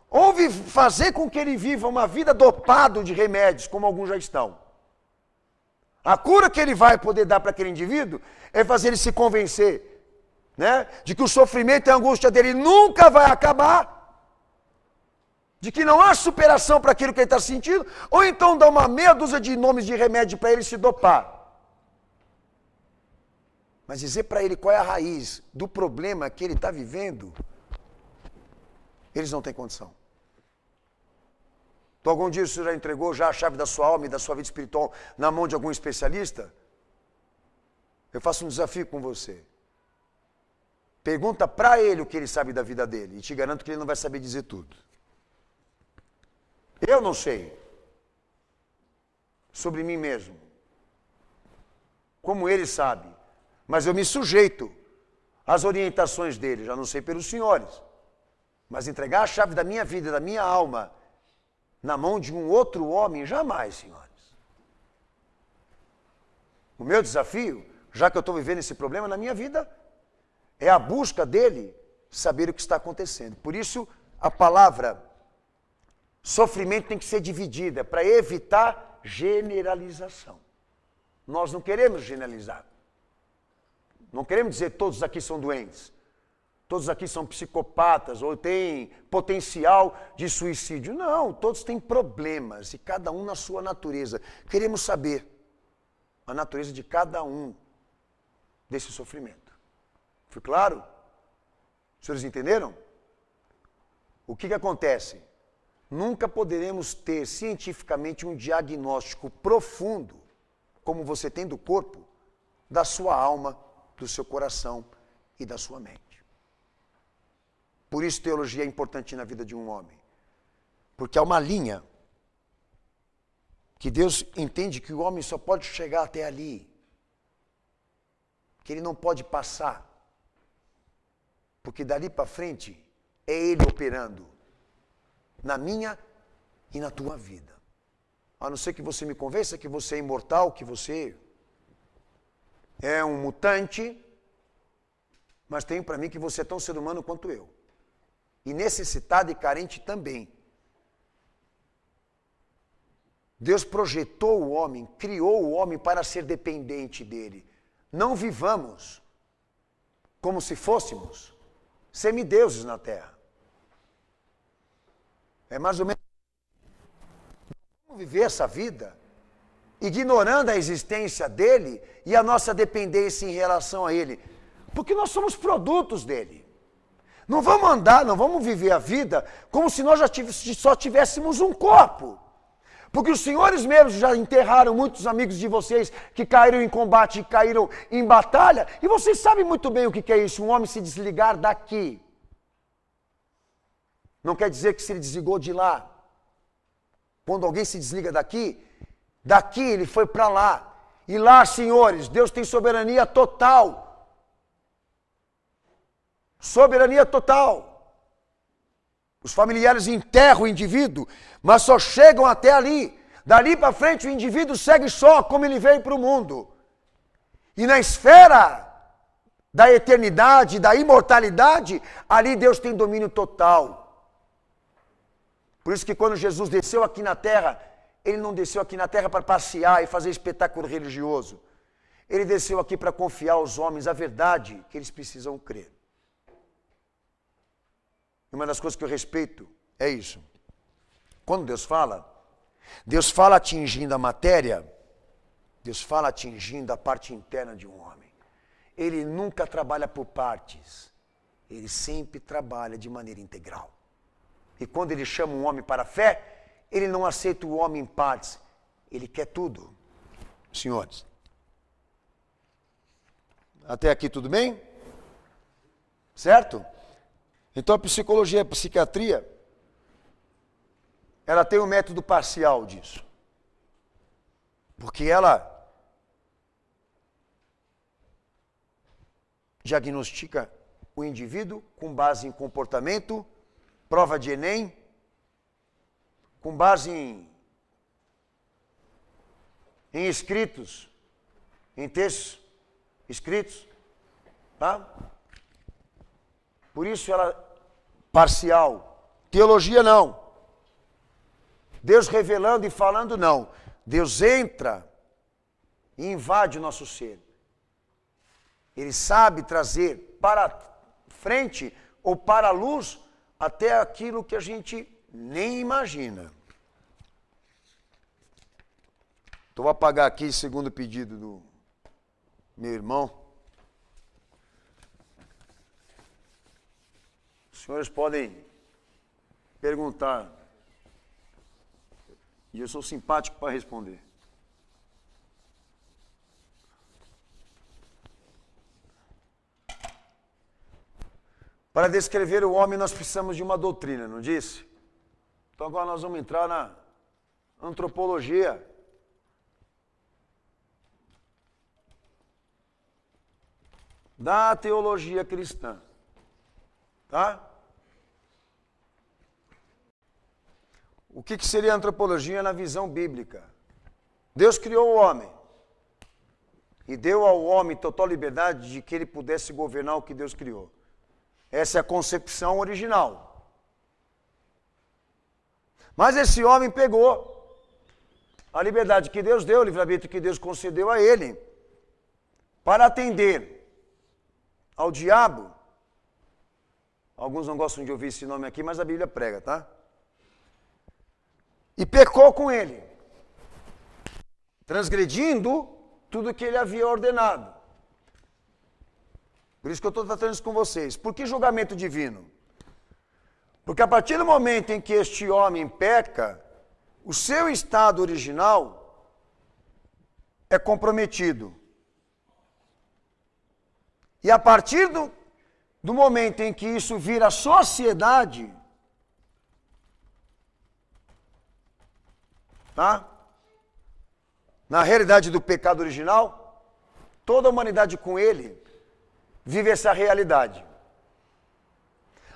ou fazer com que ele viva uma vida dopado de remédios, como alguns já estão. A cura que ele vai poder dar para aquele indivíduo é fazer ele se convencer, né, de que o sofrimento e a angústia dele nunca vai acabar, de que não há superação para aquilo que ele está sentindo, ou então dá uma meia dúzia de nomes de remédio para ele se dopar. Mas dizer para ele qual é a raiz do problema que ele está vivendo, eles não têm condição. Então, algum dia o senhor já entregou já a chave da sua alma e da sua vida espiritual na mão de algum especialista? Eu faço um desafio com você. Pergunta para ele o que ele sabe da vida dele, e te garanto que ele não vai saber dizer tudo. Eu não sei sobre mim mesmo, como ele sabe, mas eu me sujeito às orientações dele, já não sei pelos senhores, mas entregar a chave da minha vida, da minha alma, na mão de um outro homem, jamais, senhores. O meu desafio, já que eu estou vivendo esse problema na minha vida, é a busca dele saber o que está acontecendo. Por isso, a palavra sofrimento tem que ser dividida, para evitar generalização. Nós não queremos generalizar. Não queremos dizer todos aqui são doentes, todos aqui são psicopatas, ou têm potencial de suicídio. Não, todos têm problemas, e cada um na sua natureza. Queremos saber a natureza de cada um desse sofrimento. Foi claro? Os senhores entenderam? O que acontece? Nunca poderemos ter cientificamente um diagnóstico profundo, como você tem do corpo, da sua alma, do seu coração e da sua mente. Por isso teologia é importante na vida de um homem. Porque há uma linha que Deus entende que o homem só pode chegar até ali. Que ele não pode passar. Porque dali para frente é ele operando na minha e na tua vida. A não ser que você me convença que você é imortal, que você é um mutante, mas tenho para mim que você é tão ser humano quanto eu. E necessitado e carente também. Deus projetou o homem, criou o homem para ser dependente dele. Não vivamos como se fôssemos semideuses na terra. É mais ou menos como viver essa vida, ignorando a existência dele e a nossa dependência em relação a ele. Porque nós somos produtos dele. Não vamos andar, não vamos viver a vida como se nós só tivéssemos um corpo. Porque os senhores mesmos já enterraram muitos amigos de vocês que caíram em combate, caíram em batalha, e vocês sabem muito bem o que é isso, um homem se desligar daqui. Não quer dizer que se ele desligou de lá. Quando alguém se desliga daqui ele foi para lá. E lá, senhores, Deus tem soberania total. Soberania total. Os familiares enterram o indivíduo, mas só chegam até ali. Dali para frente o indivíduo segue só como ele veio para o mundo. E na esfera da eternidade, da imortalidade, ali Deus tem domínio total. Por isso que quando Jesus desceu aqui na terra, ele não desceu aqui na terra para passear e fazer espetáculo religioso. Ele desceu aqui para confiar aos homens a verdade que eles precisam crer. E uma das coisas que eu respeito é isso. Quando Deus fala atingindo a matéria, Deus fala atingindo a parte interna de um homem. Ele nunca trabalha por partes, ele sempre trabalha de maneira integral. E quando ele chama um homem para a fé, ele não aceita o homem em partes, ele quer tudo. Senhores, até aqui tudo bem? Certo? Então a psicologia, a psiquiatria, ela tem um método parcial disso. Porque ela diagnostica o indivíduo com base em comportamento, prova de Enem, com base em escritos, em textos escritos, tá? Por isso ela parcial. Teologia não. Deus revelando e falando não. Deus entra e invade o nosso ser. Ele sabe trazer para frente ou para a luz até aquilo que a gente nem imagina. Então, vou apagar aqui, segundo o pedido do meu irmão. Os senhores podem perguntar. E eu sou simpático para responder. Para descrever o homem, nós precisamos de uma doutrina, não disse? Então agora nós vamos entrar na antropologia. Da teologia cristã. Tá? O que seria antropologia na visão bíblica? Deus criou o homem. E deu ao homem total liberdade de que ele pudesse governar o que Deus criou. Essa é a concepção original. Mas esse homem pegou a liberdade que Deus deu, o livre-arbítrio que Deus concedeu a ele, para atender ao diabo. Alguns não gostam de ouvir esse nome aqui, mas a Bíblia prega, tá? E pecou com ele, transgredindo tudo que ele havia ordenado. Por isso que eu estou tratando isso com vocês. Por que julgamento divino? Porque a partir do momento em que este homem peca, o seu estado original é comprometido. E a partir do momento em que isso vira sociedade, tá? Na realidade do pecado original, toda a humanidade com ele vive essa realidade.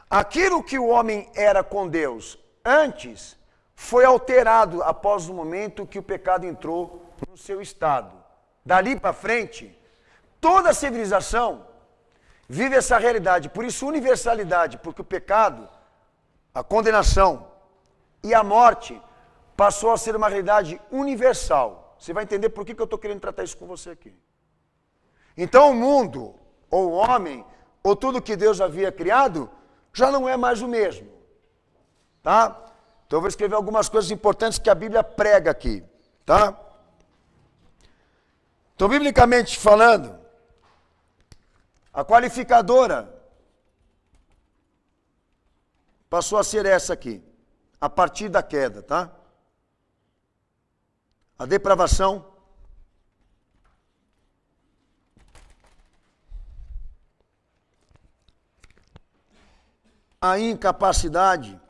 Aquilo que o homem era com Deus antes foi alterado após o momento que o pecado entrou no seu estado. Dali para frente, toda a civilização vive essa realidade. Por isso, universalidade, porque o pecado, a condenação e a morte passou a ser uma realidade universal. Você vai entender por que eu estou querendo tratar isso com você aqui. Então, o mundo, ou o homem, ou tudo que Deus havia criado, já não é mais o mesmo. Tá? Então eu vou escrever algumas coisas importantes que a Bíblia prega aqui. Tá? Então, biblicamente falando, a qualificadora passou a ser essa aqui, a partir da queda, tá? A depravação, a incapacidade,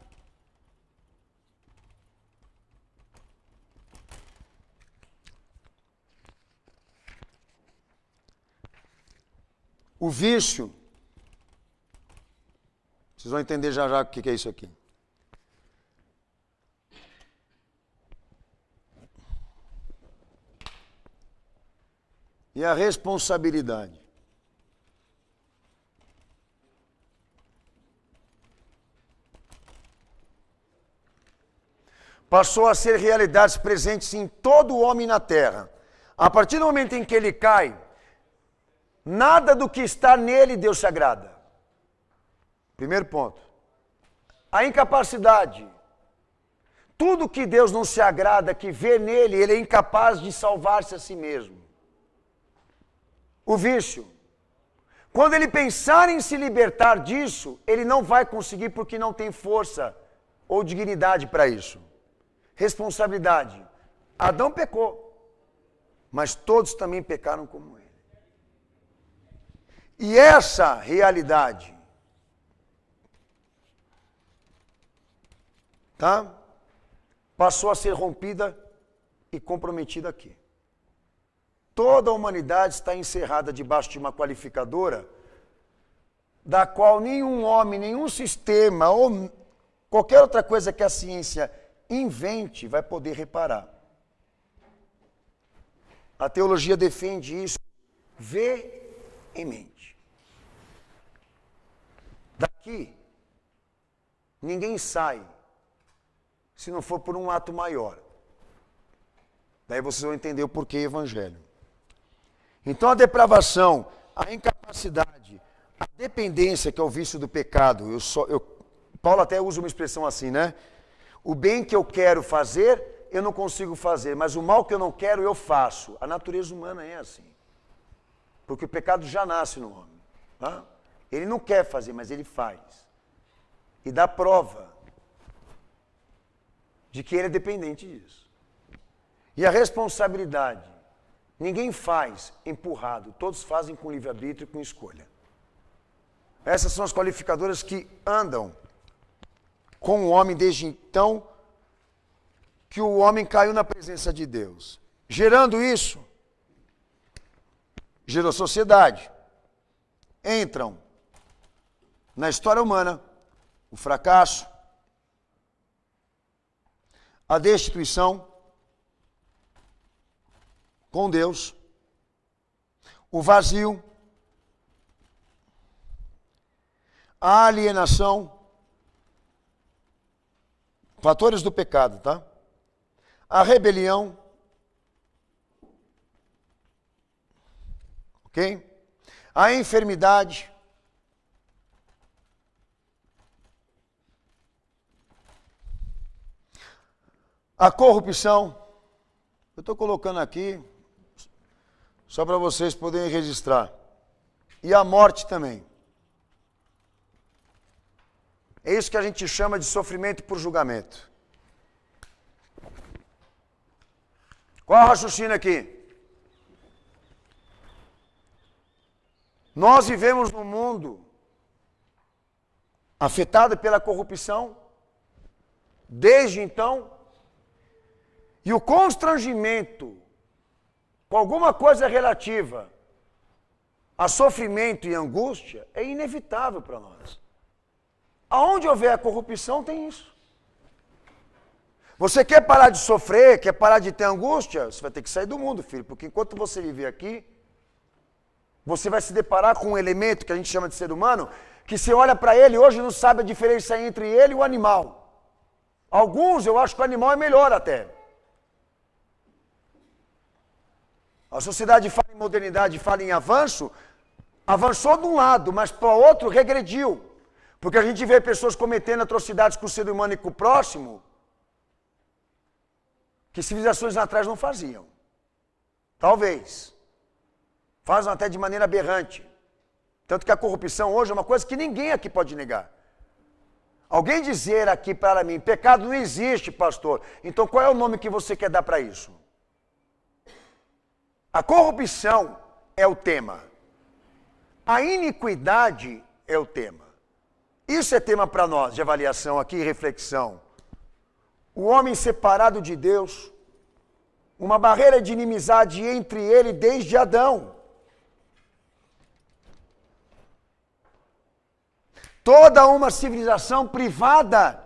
o vício, vocês vão entender já já o que é isso aqui. E a responsabilidade. Passou a ser realidades presentes em todo o homem na terra. A partir do momento em que ele cai, nada do que está nele Deus se agrada. Primeiro ponto. A incapacidade. Tudo que Deus não se agrada, que vê nele, ele é incapaz de salvar-se a si mesmo. O vício. Quando ele pensar em se libertar disso, ele não vai conseguir porque não tem força ou dignidade para isso. Responsabilidade. Adão pecou, mas todos também pecaram como ele. E essa realidade, tá? Passou a ser rompida e comprometida aqui. Toda a humanidade está encerrada debaixo de uma qualificadora, da qual nenhum homem, nenhum sistema ou qualquer outra coisa que a ciência invente vai poder reparar. A teologia defende isso veemente. Daqui, ninguém sai se não for por um ato maior. Daí vocês vão entender o porquê evangelho. Então a depravação, a incapacidade, a dependência, que é o vício do pecado. Paulo até usa uma expressão assim, né? O bem que eu quero fazer, eu não consigo fazer, mas o mal que eu não quero, eu faço. A natureza humana é assim. Porque o pecado já nasce no homem. Tá? Ele não quer fazer, mas ele faz. E dá prova de que ele é dependente disso. E a responsabilidade, ninguém faz empurrado, todos fazem com livre-arbítrio e com escolha. Essas são as qualificadoras que andam com o homem desde então que o homem caiu na presença de Deus. Gerando isso, gerou sociedade. Entram na história humana o fracasso, a destituição com Deus, o vazio, a alienação, fatores do pecado, tá? A rebelião, ok? A enfermidade, a corrupção. Eu estou colocando aqui só para vocês poderem registrar. E a morte também. É isso que a gente chama de sofrimento por julgamento. Qual é o raciocínio aqui? Nós vivemos num mundo afetado pela corrupção, desde então, e o constrangimento com alguma coisa relativa a sofrimento e angústia é inevitável para nós. Aonde houver a corrupção, tem isso. Você quer parar de sofrer, quer parar de ter angústia? Você vai ter que sair do mundo, filho, porque enquanto você viver aqui, você vai se deparar com um elemento que a gente chama de ser humano, que você olha para ele hoje não sabe a diferença entre ele e o animal. Alguns, eu acho que o animal é melhor até. A sociedade fala em modernidade, fala em avanço, avançou de um lado, mas para o outro regrediu. Porque a gente vê pessoas cometendo atrocidades com o ser humano e com o próximo, que civilizações atrás não faziam. Talvez. Fazem até de maneira aberrante. Tanto que a corrupção hoje é uma coisa que ninguém aqui pode negar. Alguém dizer aqui para mim, pecado não existe, pastor. Então qual é o nome que você quer dar para isso? A corrupção é o tema. A iniquidade é o tema. Isso é tema para nós, de avaliação aqui e reflexão. O homem separado de Deus, uma barreira de inimizade entre ele desde Adão. Toda uma civilização privada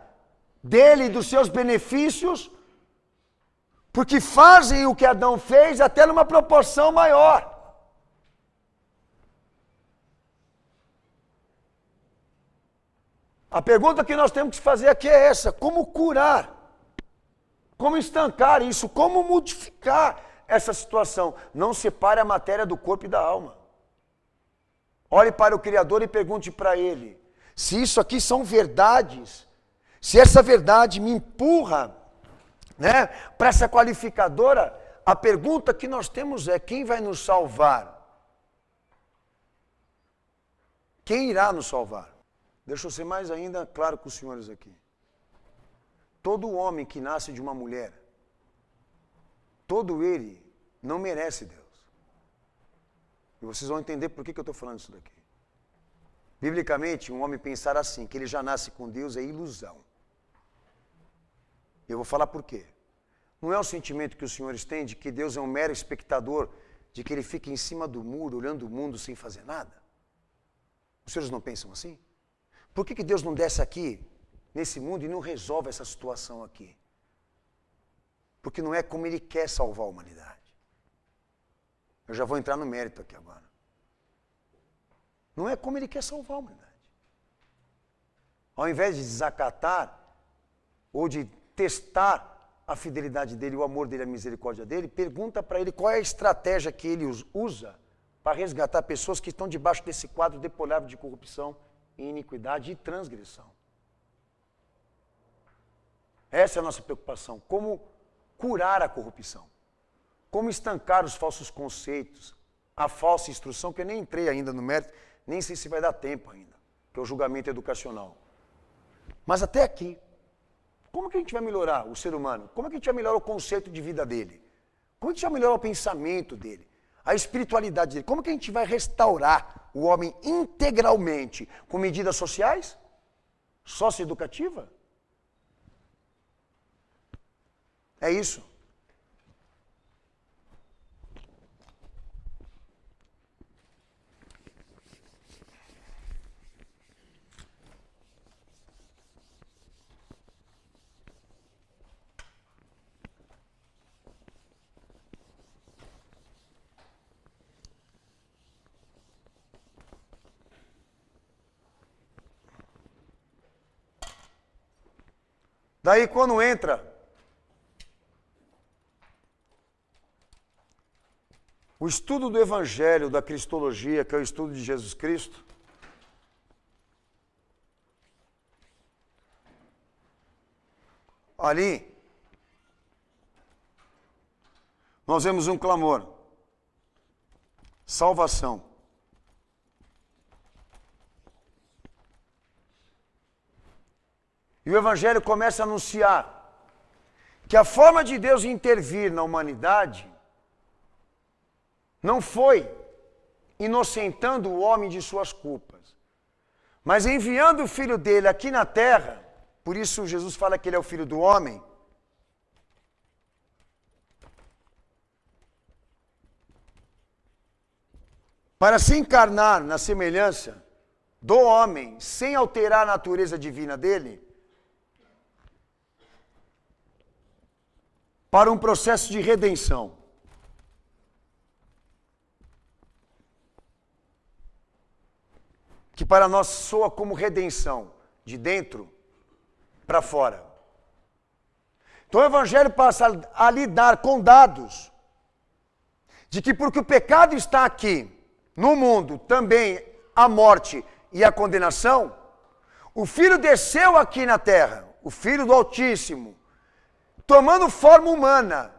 dele e dos seus benefícios, porque fazem o que Adão fez até numa proporção maior. A pergunta que nós temos que fazer aqui é essa: como curar? Como estancar isso? Como modificar essa situação? Não separe a matéria do corpo e da alma. Olhe para o Criador e pergunte para Ele se isso aqui são verdades, se essa verdade me empurra, né, para essa qualificadora. A pergunta que nós temos é: quem vai nos salvar? Quem irá nos salvar? Deixa eu ser mais ainda claro com os senhores aqui. Todo homem que nasce de uma mulher, todo ele não merece Deus. E vocês vão entender por que eu estou falando isso daqui. Biblicamente, um homem pensar assim, que ele já nasce com Deus, é ilusão. Eu vou falar por quê. Não é o sentimento que os senhores têm de que Deus é um mero espectador, de que ele fica em cima do muro, olhando o mundo sem fazer nada? Os senhores não pensam assim? Por que Deus não desce aqui, nesse mundo, e não resolve essa situação aqui? Porque não é como Ele quer salvar a humanidade. Eu já vou entrar no mérito aqui agora. Não é como Ele quer salvar a humanidade. Ao invés de desacatar, ou de testar a fidelidade dEle, o amor dEle, a misericórdia dEle, pergunta para Ele qual é a estratégia que Ele usa para resgatar pessoas que estão debaixo desse quadro deplorável de corrupção, iniquidade e transgressão. Essa é a nossa preocupação. Como curar a corrupção. Como estancar os falsos conceitos, a falsa instrução, que eu nem entrei ainda no mérito, nem sei se vai dar tempo ainda, que é o julgamento educacional. Mas até aqui, como que a gente vai melhorar o ser humano? Como que a gente vai melhorar o conceito de vida dele? Como que a gente vai melhorar o pensamento dele? A espiritualidade dele? Como que a gente vai restaurar o homem integralmente? Com medidas sociais? Socioeducativa? É isso. Daí quando entra o estudo do Evangelho, da Cristologia, que é o estudo de Jesus Cristo, ali nós vemos um clamor: salvação. E o Evangelho começa a anunciar que a forma de Deus intervir na humanidade não foi inocentando o homem de suas culpas, mas enviando o Filho dele aqui na terra. Por isso Jesus fala que ele é o Filho do homem. Para se encarnar na semelhança do homem, sem alterar a natureza divina dele, para um processo de redenção. Que para nós soa como redenção, de dentro para fora. Então o Evangelho passa a lidar com dados de que porque o pecado está aqui, no mundo, também a morte e a condenação, o Filho desceu aqui na terra, o Filho do Altíssimo, tomando forma humana,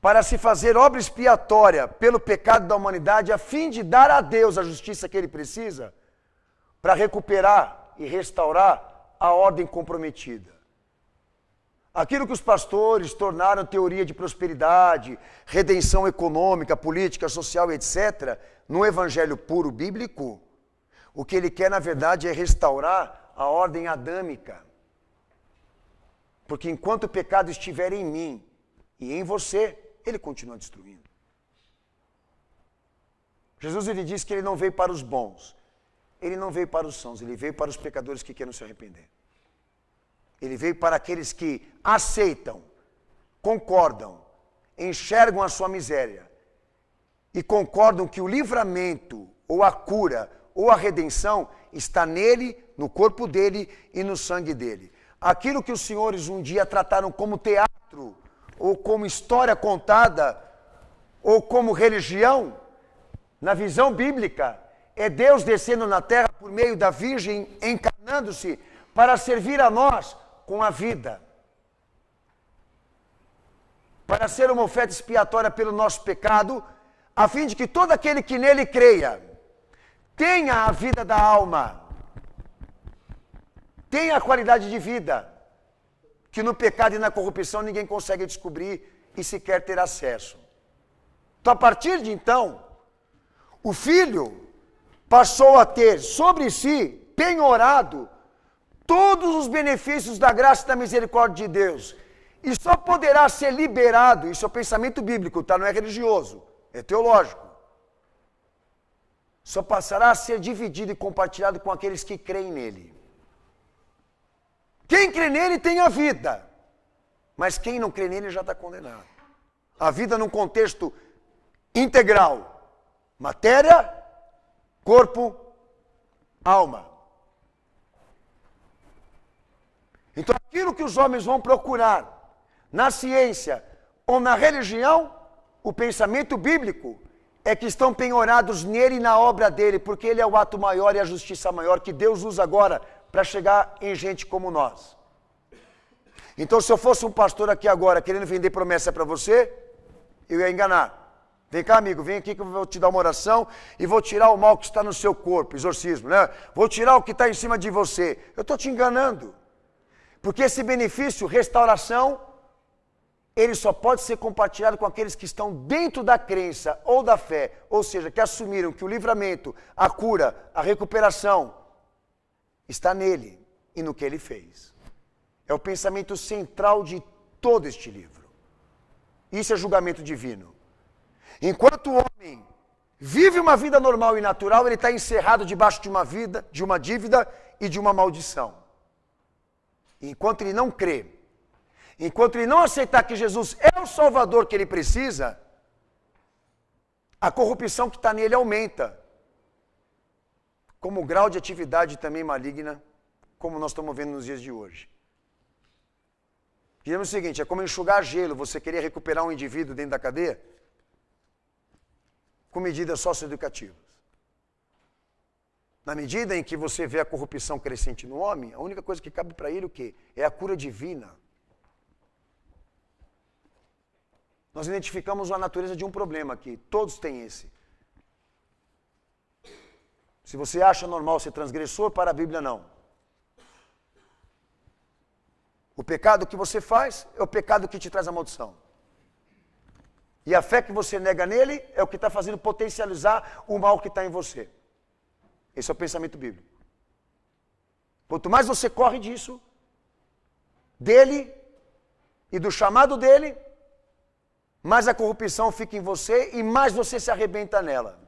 para se fazer obra expiatória pelo pecado da humanidade, a fim de dar a Deus a justiça que ele precisa, para recuperar e restaurar a ordem comprometida. Aquilo que os pastores tornaram teoria de prosperidade, redenção econômica, política, social, etc., no evangelho puro bíblico, o que ele quer, na verdade, é restaurar a ordem adâmica. Porque enquanto o pecado estiver em mim e em você, ele continua destruindo. Jesus, ele diz que ele não veio para os bons, ele não veio para os sãos, ele veio para os pecadores que querem se arrepender. Ele veio para aqueles que aceitam, concordam, enxergam a sua miséria e concordam que o livramento, ou a cura, ou a redenção está nele, no corpo dele e no sangue dele. Aquilo que os senhores um dia trataram como teatro, ou como história contada, ou como religião, na visão bíblica, é Deus descendo na terra por meio da Virgem, encarnando-se para servir a nós com a vida. Para ser uma oferta expiatória pelo nosso pecado, a fim de que todo aquele que nele creia tenha a vida da alma, tenha a qualidade de vida, que no pecado e na corrupção ninguém consegue descobrir e sequer ter acesso. Então, a partir de então, o Filho passou a ter sobre si, penhorado, todos os benefícios da graça e da misericórdia de Deus. E só poderá ser liberado, isso é o pensamento bíblico, tá? Não é religioso, é teológico. Só passará a ser dividido e compartilhado com aqueles que creem nele. Quem crê nele tem a vida, mas quem não crê nele já está condenado. A vida num contexto integral: matéria, corpo, alma. Então aquilo que os homens vão procurar na ciência ou na religião, o pensamento bíblico é que estão penhorados nele e na obra dele, porque ele é o ato maior e a justiça maior que Deus usa agora para chegar em gente como nós. Então, se eu fosse um pastor aqui agora, querendo vender promessa para você, eu ia enganar. Vem cá, amigo, vem aqui que eu vou te dar uma oração e vou tirar o mal que está no seu corpo, exorcismo, né? Vou tirar o que está em cima de você. Eu estou te enganando. Porque esse benefício, restauração, ele só pode ser compartilhado com aqueles que estão dentro da crença ou da fé, ou seja, que assumiram que o livramento, a cura, a recuperação está nele e no que ele fez. É o pensamento central de todo este livro. Isso é julgamento divino. Enquanto o homem vive uma vida normal e natural, ele está encerrado debaixo de uma dívida e de uma maldição. Enquanto ele não crê, enquanto ele não aceitar que Jesus é o Salvador que ele precisa, a corrupção que está nele aumenta. Como o grau de atividade também maligna, como nós estamos vendo nos dias de hoje. Dizemos o seguinte, é como enxugar gelo, você querer recuperar um indivíduo dentro da cadeia, com medidas socioeducativas. Na medida em que você vê a corrupção crescente no homem, a única coisa que cabe para ele o quê? É a cura divina. Nós identificamos a natureza de um problema aqui. Todos têm esse. Se você acha normal ser transgressor, para a Bíblia não. O pecado que você faz é o pecado que te traz a maldição. E a fé que você nega nele é o que está fazendo potencializar o mal que está em você. Esse é o pensamento bíblico. Quanto mais você corre disso, dele e do chamado dele, mais a corrupção fica em você e mais você se arrebenta nela.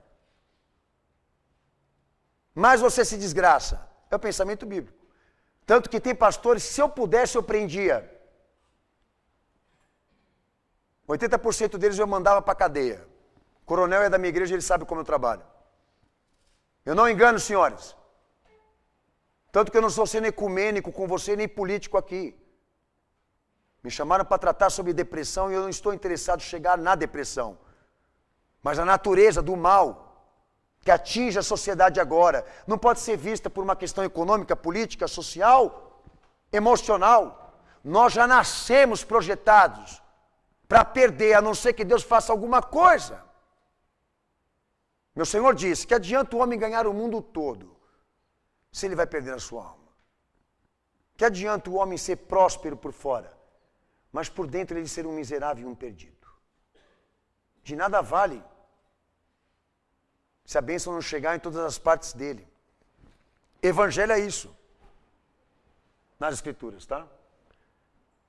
Mais você se desgraça. É o pensamento bíblico. Tanto que tem pastores, se eu pudesse, eu prendia. 80% deles eu mandava para a cadeia. O coronel é da minha igreja, ele sabe como eu trabalho. Eu não engano, senhores. Tanto que eu não sou sendo ecumênico com você, nem político aqui. Me chamaram para tratar sobre depressão e eu não estou interessado em chegar na depressão. Mas a natureza do mal que atinge a sociedade agora não pode ser vista por uma questão econômica, política, social, emocional. Nós já nascemos projetados para perder, a não ser que Deus faça alguma coisa. Meu Senhor disse que adianta o homem ganhar o mundo todo, se ele vai perder a sua alma. Que adianta o homem ser próspero por fora, mas por dentro ele ser um miserável e um perdido. De nada vale se a bênção não chegar em todas as partes dele. Evangelho é isso, nas Escrituras, tá?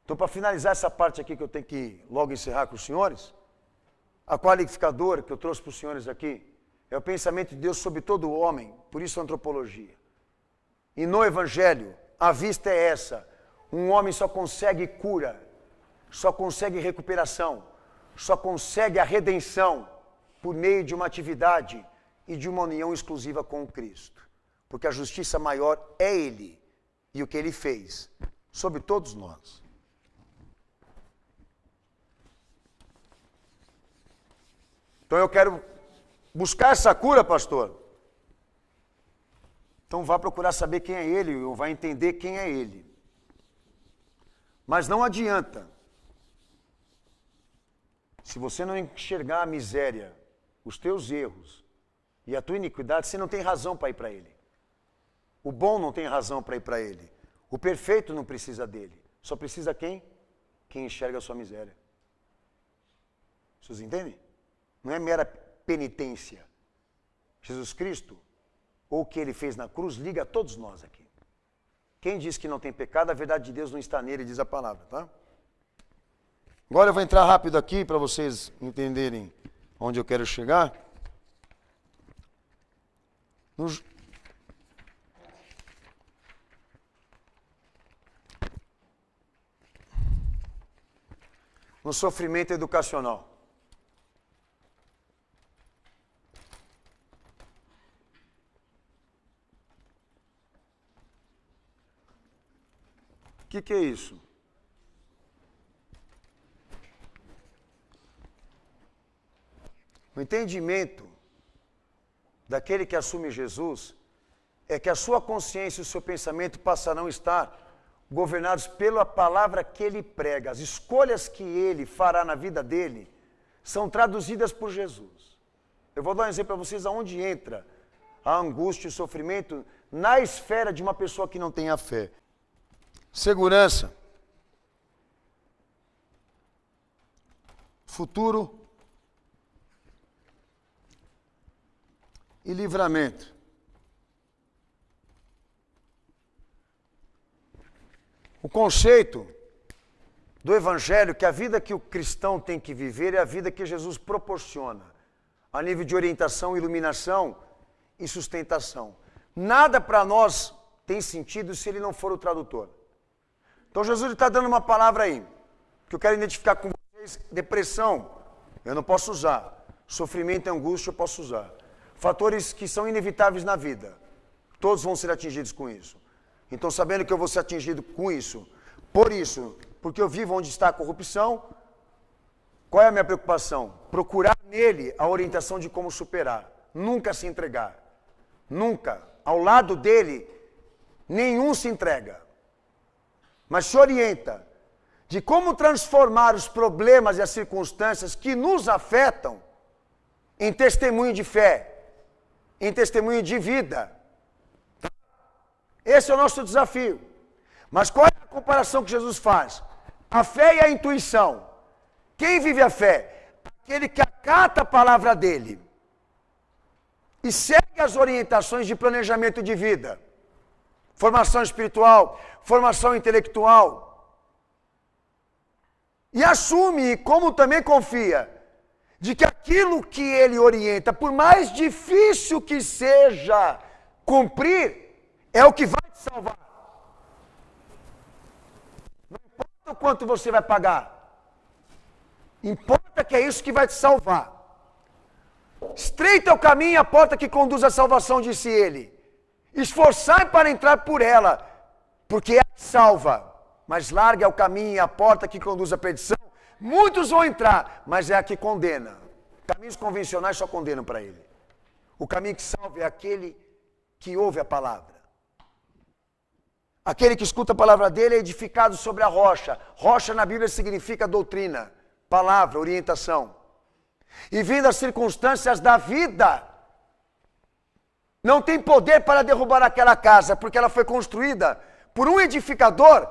Então, para finalizar essa parte aqui que eu tenho que logo encerrar com os senhores, a qualificadora que eu trouxe para os senhores aqui é o pensamento de Deus sobre todo o homem, por isso a antropologia. E no Evangelho, a vista é essa: um homem só consegue cura, só consegue recuperação, só consegue a redenção por meio de uma atividade e de uma união exclusiva com o Cristo. Porque a justiça maior é Ele e o que Ele fez sobre todos nós. Então eu quero buscar essa cura, pastor. Então vá procurar saber quem é Ele, ou vai entender quem é Ele. Mas não adianta. Se você não enxergar a miséria, os teus erros e a tua iniquidade, você não tem razão para ir para Ele. O bom não tem razão para ir para Ele. O perfeito não precisa dele. Só precisa quem? Quem enxerga a sua miséria. Vocês entendem? Não é mera penitência. Jesus Cristo, ou o que Ele fez na cruz, liga a todos nós aqui. Quem diz que não tem pecado, a verdade de Deus não está nele, diz a palavra, tá? Agora eu vou entrar rápido aqui para vocês entenderem onde eu quero chegar. No sofrimento educacional. O que é isso? O entendimento daquele que assume Jesus é que a sua consciência e o seu pensamento passarão a estar governados pela palavra que ele prega. As escolhas que ele fará na vida dele são traduzidas por Jesus. Eu vou dar um exemplo para vocês aonde entra a angústia e o sofrimento na esfera de uma pessoa que não tem a fé. Segurança. Futuro e livramento. O conceito do Evangelho, que a vida que o cristão tem que viver é a vida que Jesus proporciona, a nível de orientação, iluminação e sustentação. Nada para nós tem sentido se ele não for o tradutor. Então Jesus está dando uma palavra aí, que eu quero identificar com vocês. Depressão, eu não posso usar. Sofrimento e angústia, eu posso usar. Fatores que são inevitáveis na vida. Todos vão ser atingidos com isso. Então, sabendo que eu vou ser atingido com isso, por isso, porque eu vivo onde está a corrupção, qual é a minha preocupação? Procurar nele a orientação de como superar. Nunca se entregar. Nunca. Ao lado dele, nenhum se entrega. Mas se orienta de como transformar os problemas e as circunstâncias que nos afetam em testemunho de fé, em testemunho de vida. Esse é o nosso desafio. Mas qual é a comparação que Jesus faz? A fé e a intuição. Quem vive a fé? Aquele que acata a palavra dele e segue as orientações de planejamento de vida. Formação espiritual, formação intelectual. E assume, como também confia, de que aquilo que ele orienta, por mais difícil que seja cumprir, é o que vai te salvar. Não importa o quanto você vai pagar. Importa que é isso que vai te salvar. Estreita é o caminho e a porta que conduz à salvação, disse ele. Esforçai para entrar por ela, porque é a que salva. Mas larga é o caminho e a porta que conduz à perdição. Muitos vão entrar, mas é a que condena. Caminhos convencionais só condenam para ele. O caminho que salva é aquele que ouve a palavra. Aquele que escuta a palavra dele é edificado sobre a rocha. Rocha na Bíblia significa doutrina, palavra, orientação. E vindo as circunstâncias da vida, não tem poder para derrubar aquela casa, porque ela foi construída por um edificador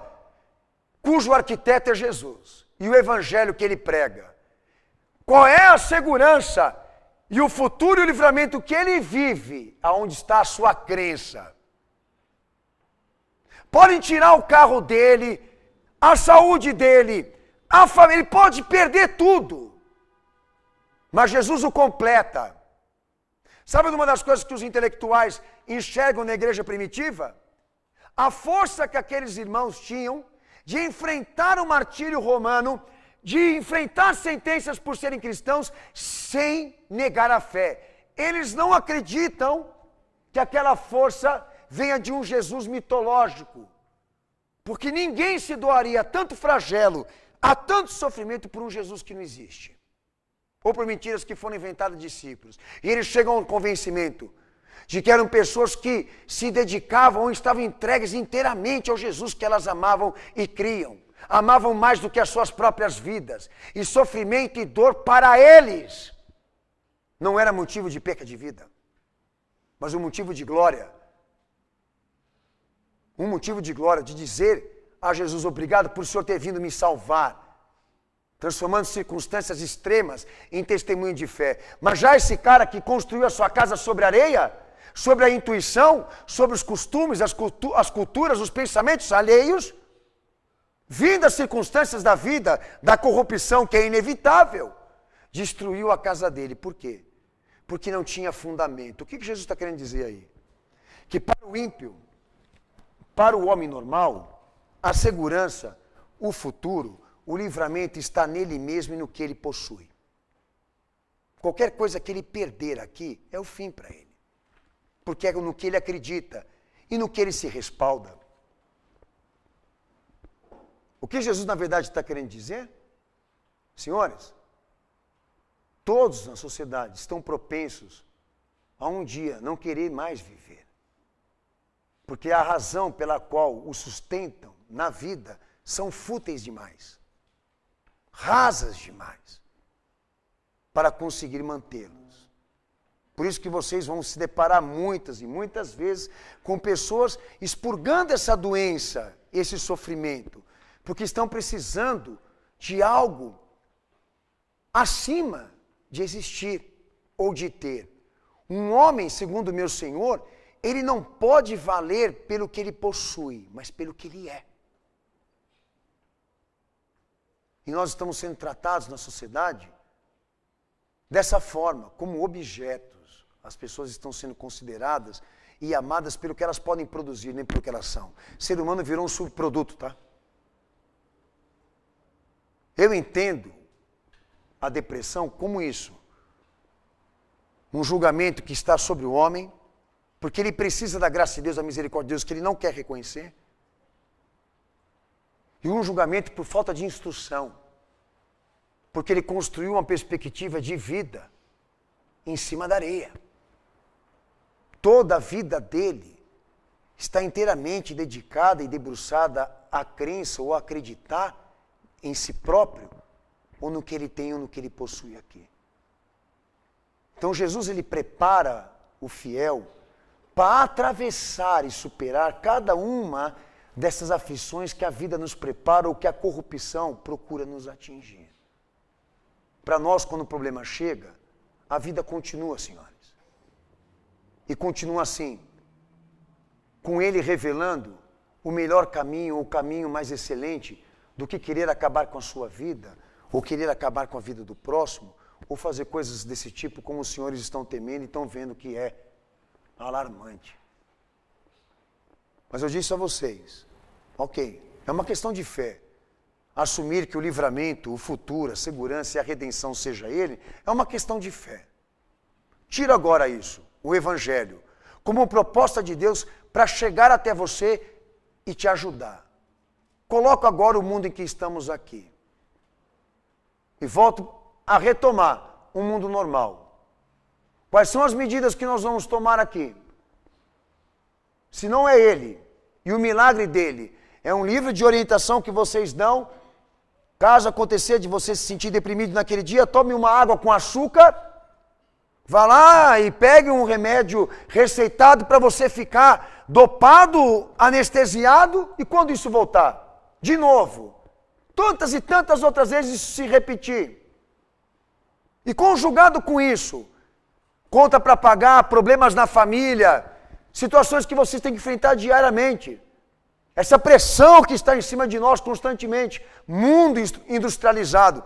cujo arquiteto é Jesus. E o evangelho que ele prega. Qual é a segurança e o futuro e o livramento que ele vive, aonde está a sua crença? Podem tirar o carro dele, a saúde dele, a família, ele pode perder tudo. Mas Jesus o completa. Sabe uma das coisas que os intelectuais enxergam na igreja primitiva? A força que aqueles irmãos tinham de enfrentar o martírio romano, de enfrentar sentenças por serem cristãos, sem negar a fé. Eles não acreditam que aquela força venha de um Jesus mitológico. Porque ninguém se doaria a tanto flagelo, a tanto sofrimento por um Jesus que não existe. Ou por mentiras que foram inventadas de discípulos. E eles chegam ao convencimento de que eram pessoas que se dedicavam ou estavam entregues inteiramente ao Jesus que elas amavam e criam. Amavam mais do que as suas próprias vidas. E sofrimento e dor para eles não era motivo de perca de vida, mas um motivo de glória. Um motivo de glória, de dizer a Jesus, obrigado por o Senhor ter vindo me salvar. Transformando circunstâncias extremas em testemunho de fé. Mas já esse cara que construiu a sua casa sobre areia, sobre a intuição, sobre os costumes, as culturas, os pensamentos alheios, vindo as circunstâncias da vida, da corrupção que é inevitável, destruiu a casa dele. Por quê? Porque não tinha fundamento. O que Jesus está querendo dizer aí? Que para o ímpio, para o homem normal, a segurança, o futuro, o livramento está nele mesmo e no que ele possui. Qualquer coisa que ele perder aqui é o fim para ele. Porque é no que ele acredita e no que ele se respalda. O que Jesus na verdade está querendo dizer? Senhores, todos na sociedade estão propensos a um dia não querer mais viver. Porque a razão pela qual o sustentam na vida são fúteis demais, rasas demais, para conseguir mantê-los. Por isso que vocês vão se deparar muitas e muitas vezes com pessoas expurgando essa doença, esse sofrimento, porque estão precisando de algo acima de existir ou de ter. Um homem, segundo o meu Senhor, ele não pode valer pelo que ele possui, mas pelo que ele é. E nós estamos sendo tratados na sociedade dessa forma, como objetos. As pessoas estão sendo consideradas e amadas pelo que elas podem produzir, nem pelo que elas são. O ser humano virou um subproduto, tá? Eu entendo a depressão como isso. Um julgamento que está sobre o homem, porque ele precisa da graça de Deus, da misericórdia de Deus, que ele não quer reconhecer. E um julgamento por falta de instrução, porque ele construiu uma perspectiva de vida em cima da areia. Toda a vida dele está inteiramente dedicada e debruçada à crença ou a acreditar em si próprio, ou no que ele tem ou no que ele possui aqui. Então Jesus, ele prepara o fiel para atravessar e superar cada uma dessas aflições que a vida nos prepara ou que a corrupção procura nos atingir. Para nós, quando o problema chega, a vida continua, senhores. E continua assim, com ele revelando o melhor caminho, o caminho mais excelente do que querer acabar com a sua vida, ou querer acabar com a vida do próximo, ou fazer coisas desse tipo como os senhores estão temendo e estão vendo que é alarmante. Mas eu disse a vocês, ok, é uma questão de fé. Assumir que o livramento, o futuro, a segurança e a redenção seja ele, é uma questão de fé. Tira agora isso, o Evangelho, como proposta de Deus para chegar até você e te ajudar. Coloco agora o mundo em que estamos aqui. E volto a retomar um mundo normal. Quais são as medidas que nós vamos tomar aqui? Se não é ele e o milagre dele é um livro de orientação que vocês dão, caso acontecer de você se sentir deprimido naquele dia, tome uma água com açúcar, vá lá e pegue um remédio receitado para você ficar dopado, anestesiado, e quando isso voltar? De novo. Tantas e tantas outras vezes isso se repetir. E conjugado com isso, conta para pagar, problemas na família, situações que vocês têm que enfrentar diariamente. Essa pressão que está em cima de nós constantemente, mundo industrializado.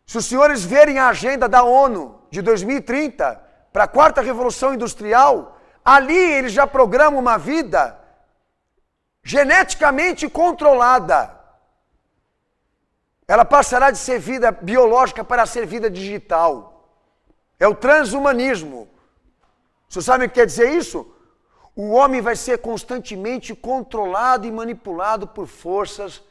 Se os senhores verem a agenda da ONU de 2030, para a quarta revolução industrial, ali eles já programam uma vida geneticamente controlada. Ela passará de ser vida biológica para ser vida digital. É o transhumanismo. Vocês sabem o que quer dizer isso? O homem vai ser constantemente controlado e manipulado por forças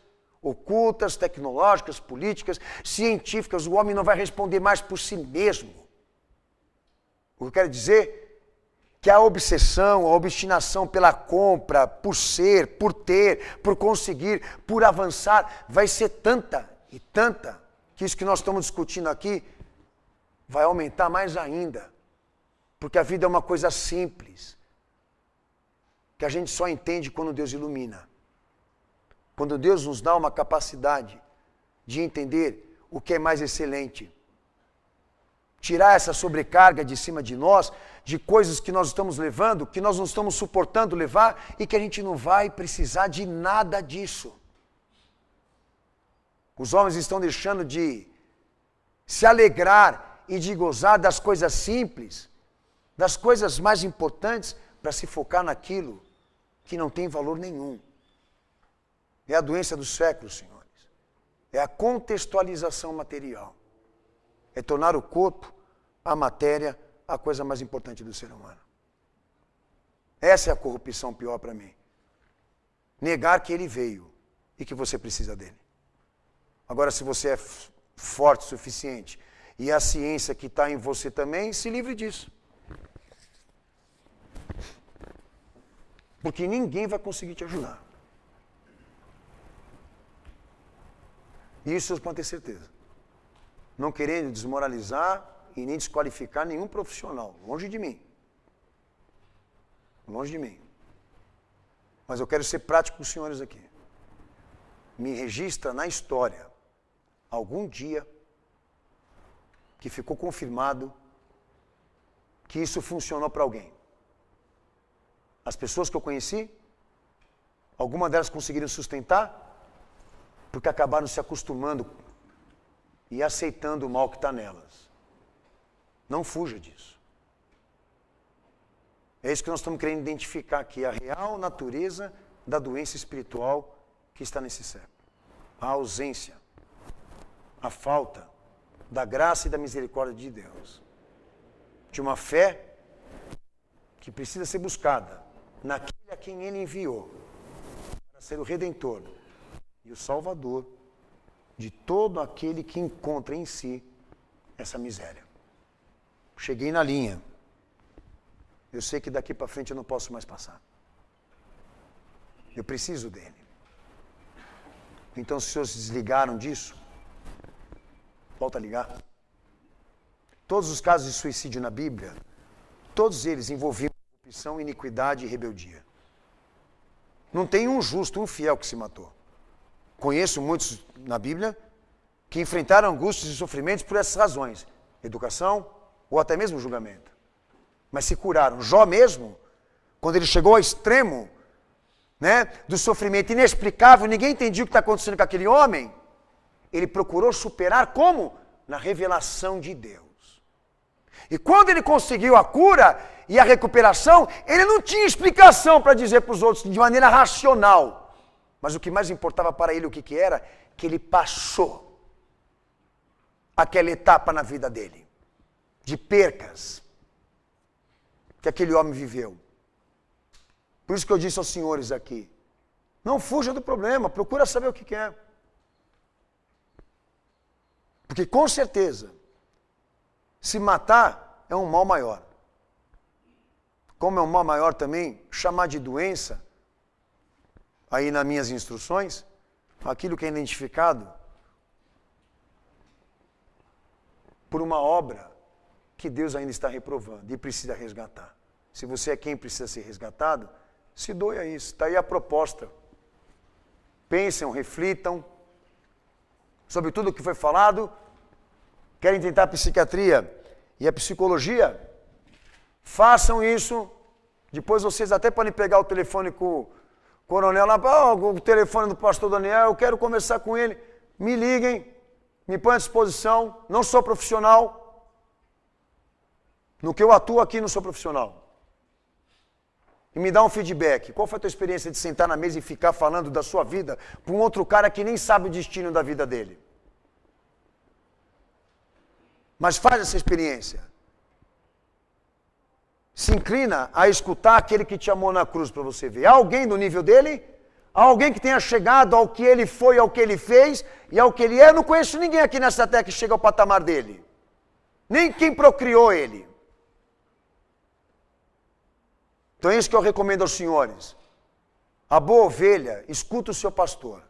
ocultas, tecnológicas, políticas, científicas. O homem não vai responder mais por si mesmo. O que eu quero dizer que a obsessão, a obstinação pela compra, por ser, por ter, por conseguir, por avançar, vai ser tanta e tanta, que isso que nós estamos discutindo aqui vai aumentar mais ainda. Porque a vida é uma coisa simples, que a gente só entende quando Deus ilumina. Quando Deus nos dá uma capacidade de entender o que é mais excelente. Tirar essa sobrecarga de cima de nós, de coisas que nós estamos levando, que nós não estamos suportando levar e que a gente não vai precisar de nada disso. Os homens estão deixando de se alegrar e de gozar das coisas simples, das coisas mais importantes, para se focar naquilo que não tem valor nenhum. É a doença do século, senhores. É a contextualização material. É tornar o corpo, a matéria, a coisa mais importante do ser humano. Essa é a corrupção pior para mim. Negar que ele veio e que você precisa dele. Agora, se você é forte o suficiente e a ciência que está em você também, se livre disso. Porque ninguém vai conseguir te ajudar. Isso eu posso ter certeza. Não querendo desmoralizar e nem desqualificar nenhum profissional. Longe de mim. Longe de mim. Mas eu quero ser prático com os senhores aqui. Me registra na história algum dia que ficou confirmado que isso funcionou para alguém. As pessoas que eu conheci, alguma delas conseguiram sustentar porque acabaram se acostumando e aceitando o mal que está nelas. Não fuja disso. É isso que nós estamos querendo identificar aqui, a real natureza da doença espiritual que está nesse século. A ausência, a falta da graça e da misericórdia de Deus. De uma fé que precisa ser buscada naquele a quem Ele enviou para ser o Redentor e o Salvador de todo aquele que encontra em si essa miséria. Cheguei na linha. Eu sei que daqui para frente eu não posso mais passar. Eu preciso dele. Então, se os senhores se desligaram disso, volta a ligar. Todos os casos de suicídio na Bíblia, todos eles envolviam corrupção, iniquidade e rebeldia. Não tem um justo, um fiel que se matou. Conheço muitos na Bíblia que enfrentaram angústias e sofrimentos por essas razões. Educação ou até mesmo julgamento. Mas se curaram. Jó mesmo, quando ele chegou ao extremo, né, do sofrimento inexplicável, ninguém entendia o que está acontecendo com aquele homem, ele procurou superar como? Na revelação de Deus. E quando ele conseguiu a cura e a recuperação, ele não tinha explicação para dizer para os outros de maneira racional. Mas o que mais importava para ele, o que era? Que ele passou aquela etapa na vida dele, de percas, que aquele homem viveu. Por isso que eu disse aos senhores aqui, não fuja do problema, procura saber o que é. Porque com certeza, se matar é um mal maior. Como é um mal maior também, chamar de doença, aí nas minhas instruções, aquilo que é identificado por uma obra que Deus ainda está reprovando e precisa resgatar. Se você é quem precisa ser resgatado, se doe a isso. Está aí a proposta. Pensem, reflitam sobre tudo o que foi falado. Querem tentar a psiquiatria e a psicologia? Façam isso. Depois vocês até podem pegar o telefone com o coronel lá, o telefone do pastor Daniel, eu quero conversar com ele. Me liguem, me põem à disposição. Não sou profissional. No que eu atuo aqui, não sou profissional. E me dá um feedback. Qual foi a tua experiência de sentar na mesa e ficar falando da sua vida para um outro cara que nem sabe o destino da vida dele? Mas faz essa experiência. Se inclina a escutar aquele que te amou na cruz para você ver. Há alguém do nível dele? Há alguém que tenha chegado ao que ele foi, ao que ele fez e ao que ele é? Eu não conheço ninguém aqui nessa terra que chega ao patamar dele. Nem quem procriou ele. Então é isso que eu recomendo aos senhores. A boa ovelha escuta o seu pastor.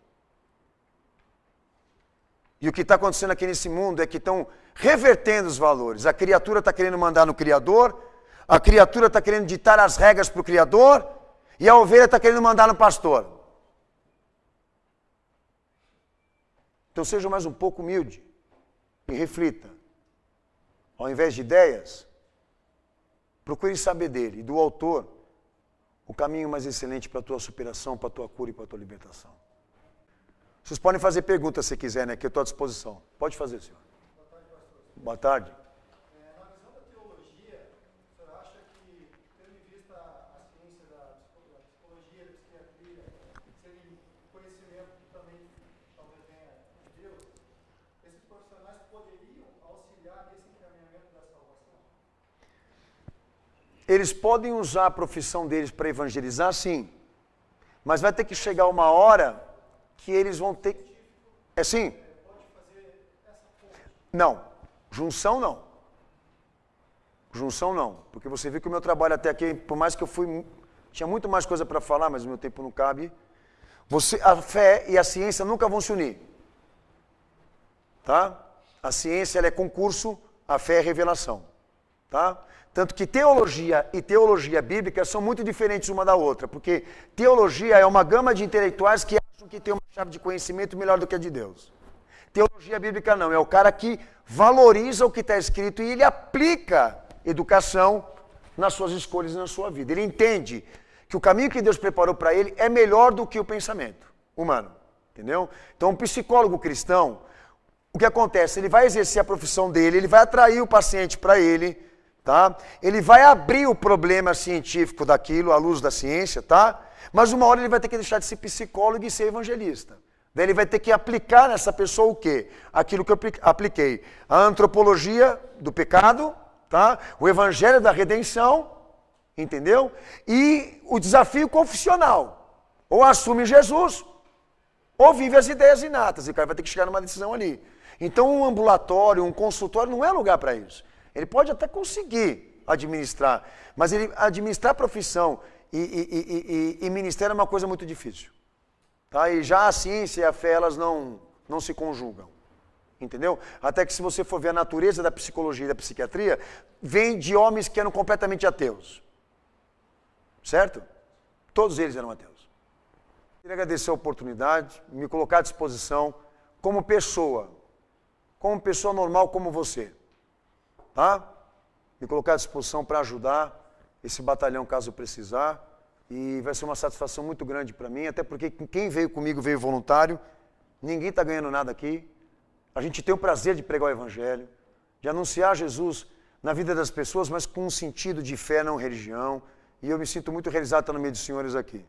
E o que está acontecendo aqui nesse mundo é que estão revertendo os valores. A criatura está querendo mandar no Criador, a criatura está querendo ditar as regras para o Criador, e a ovelha está querendo mandar no pastor. Então seja mais um pouco humilde e reflita. Ao invés de ideias, procure saber dele e do autor o caminho mais excelente para a tua superação, para a tua cura e para a tua libertação. Vocês podem fazer perguntas se quiser, né? Que eu estou à disposição. Pode fazer, senhor. Boa tarde, pastor. Boa tarde. Na visão da teologia, o senhor acha que, tendo em vista a ciência da psicologia, da psiquiatria, serem conhecimento que também talvez venha de Deus, esses profissionais poderiam auxiliar nesse encaminhamento da salvação? Eles podem usar a profissão deles para evangelizar, sim. Mas vai ter que chegar uma hora que eles vão ter... É sim? Pode fazer essa ponte? Não. Junção não. Junção não. Porque você vê que o meu trabalho até aqui, por mais que eu fui Tinha muito mais coisa para falar, mas o meu tempo não cabe. A fé e a ciência nunca vão se unir. Tá? A ciência ela é concurso, a fé é revelação. Tá? Tanto que teologia e teologia bíblica são muito diferentes uma da outra, porque teologia é uma gama de intelectuais que acham que tem uma chave de conhecimento melhor do que a de Deus. Teologia bíblica não, é o cara que valoriza o que está escrito e ele aplica educação nas suas escolhas e na sua vida. Ele entende que o caminho que Deus preparou para ele é melhor do que o pensamento humano, entendeu? Então, um psicólogo cristão, o que acontece? Ele vai exercer a profissão dele, ele vai atrair o paciente para ele, tá? Ele vai abrir o problema científico daquilo à luz da ciência, tá? Mas uma hora ele vai ter que deixar de ser psicólogo e ser evangelista. Daí ele vai ter que aplicar nessa pessoa o quê? Aquilo que eu apliquei. A antropologia do pecado, tá? O evangelho da redenção, entendeu? E o desafio confissional. Ou assume Jesus, ou vive as ideias inatas. E o cara vai ter que chegar numa decisão ali. Então um ambulatório, um consultório não é lugar para isso. Ele pode até conseguir administrar, mas ele administrar profissão e ministério é uma coisa muito difícil. Tá? E já a ciência e a fé, elas não se conjugam. Entendeu? Até que se você for ver a natureza da psicologia e da psiquiatria, vem de homens que eram completamente ateus. Certo? Todos eles eram ateus. Queria agradecer a oportunidade, me colocar à disposição como pessoa normal como você. Tá? Me colocar à disposição para ajudar esse batalhão caso precisar. E vai ser uma satisfação muito grande para mim, até porque quem veio comigo veio voluntário, ninguém está ganhando nada aqui. A gente tem o prazer de pregar o Evangelho, de anunciar Jesus na vida das pessoas, mas com um sentido de fé, não religião. E eu me sinto muito realizado estar no meio dos senhores aqui.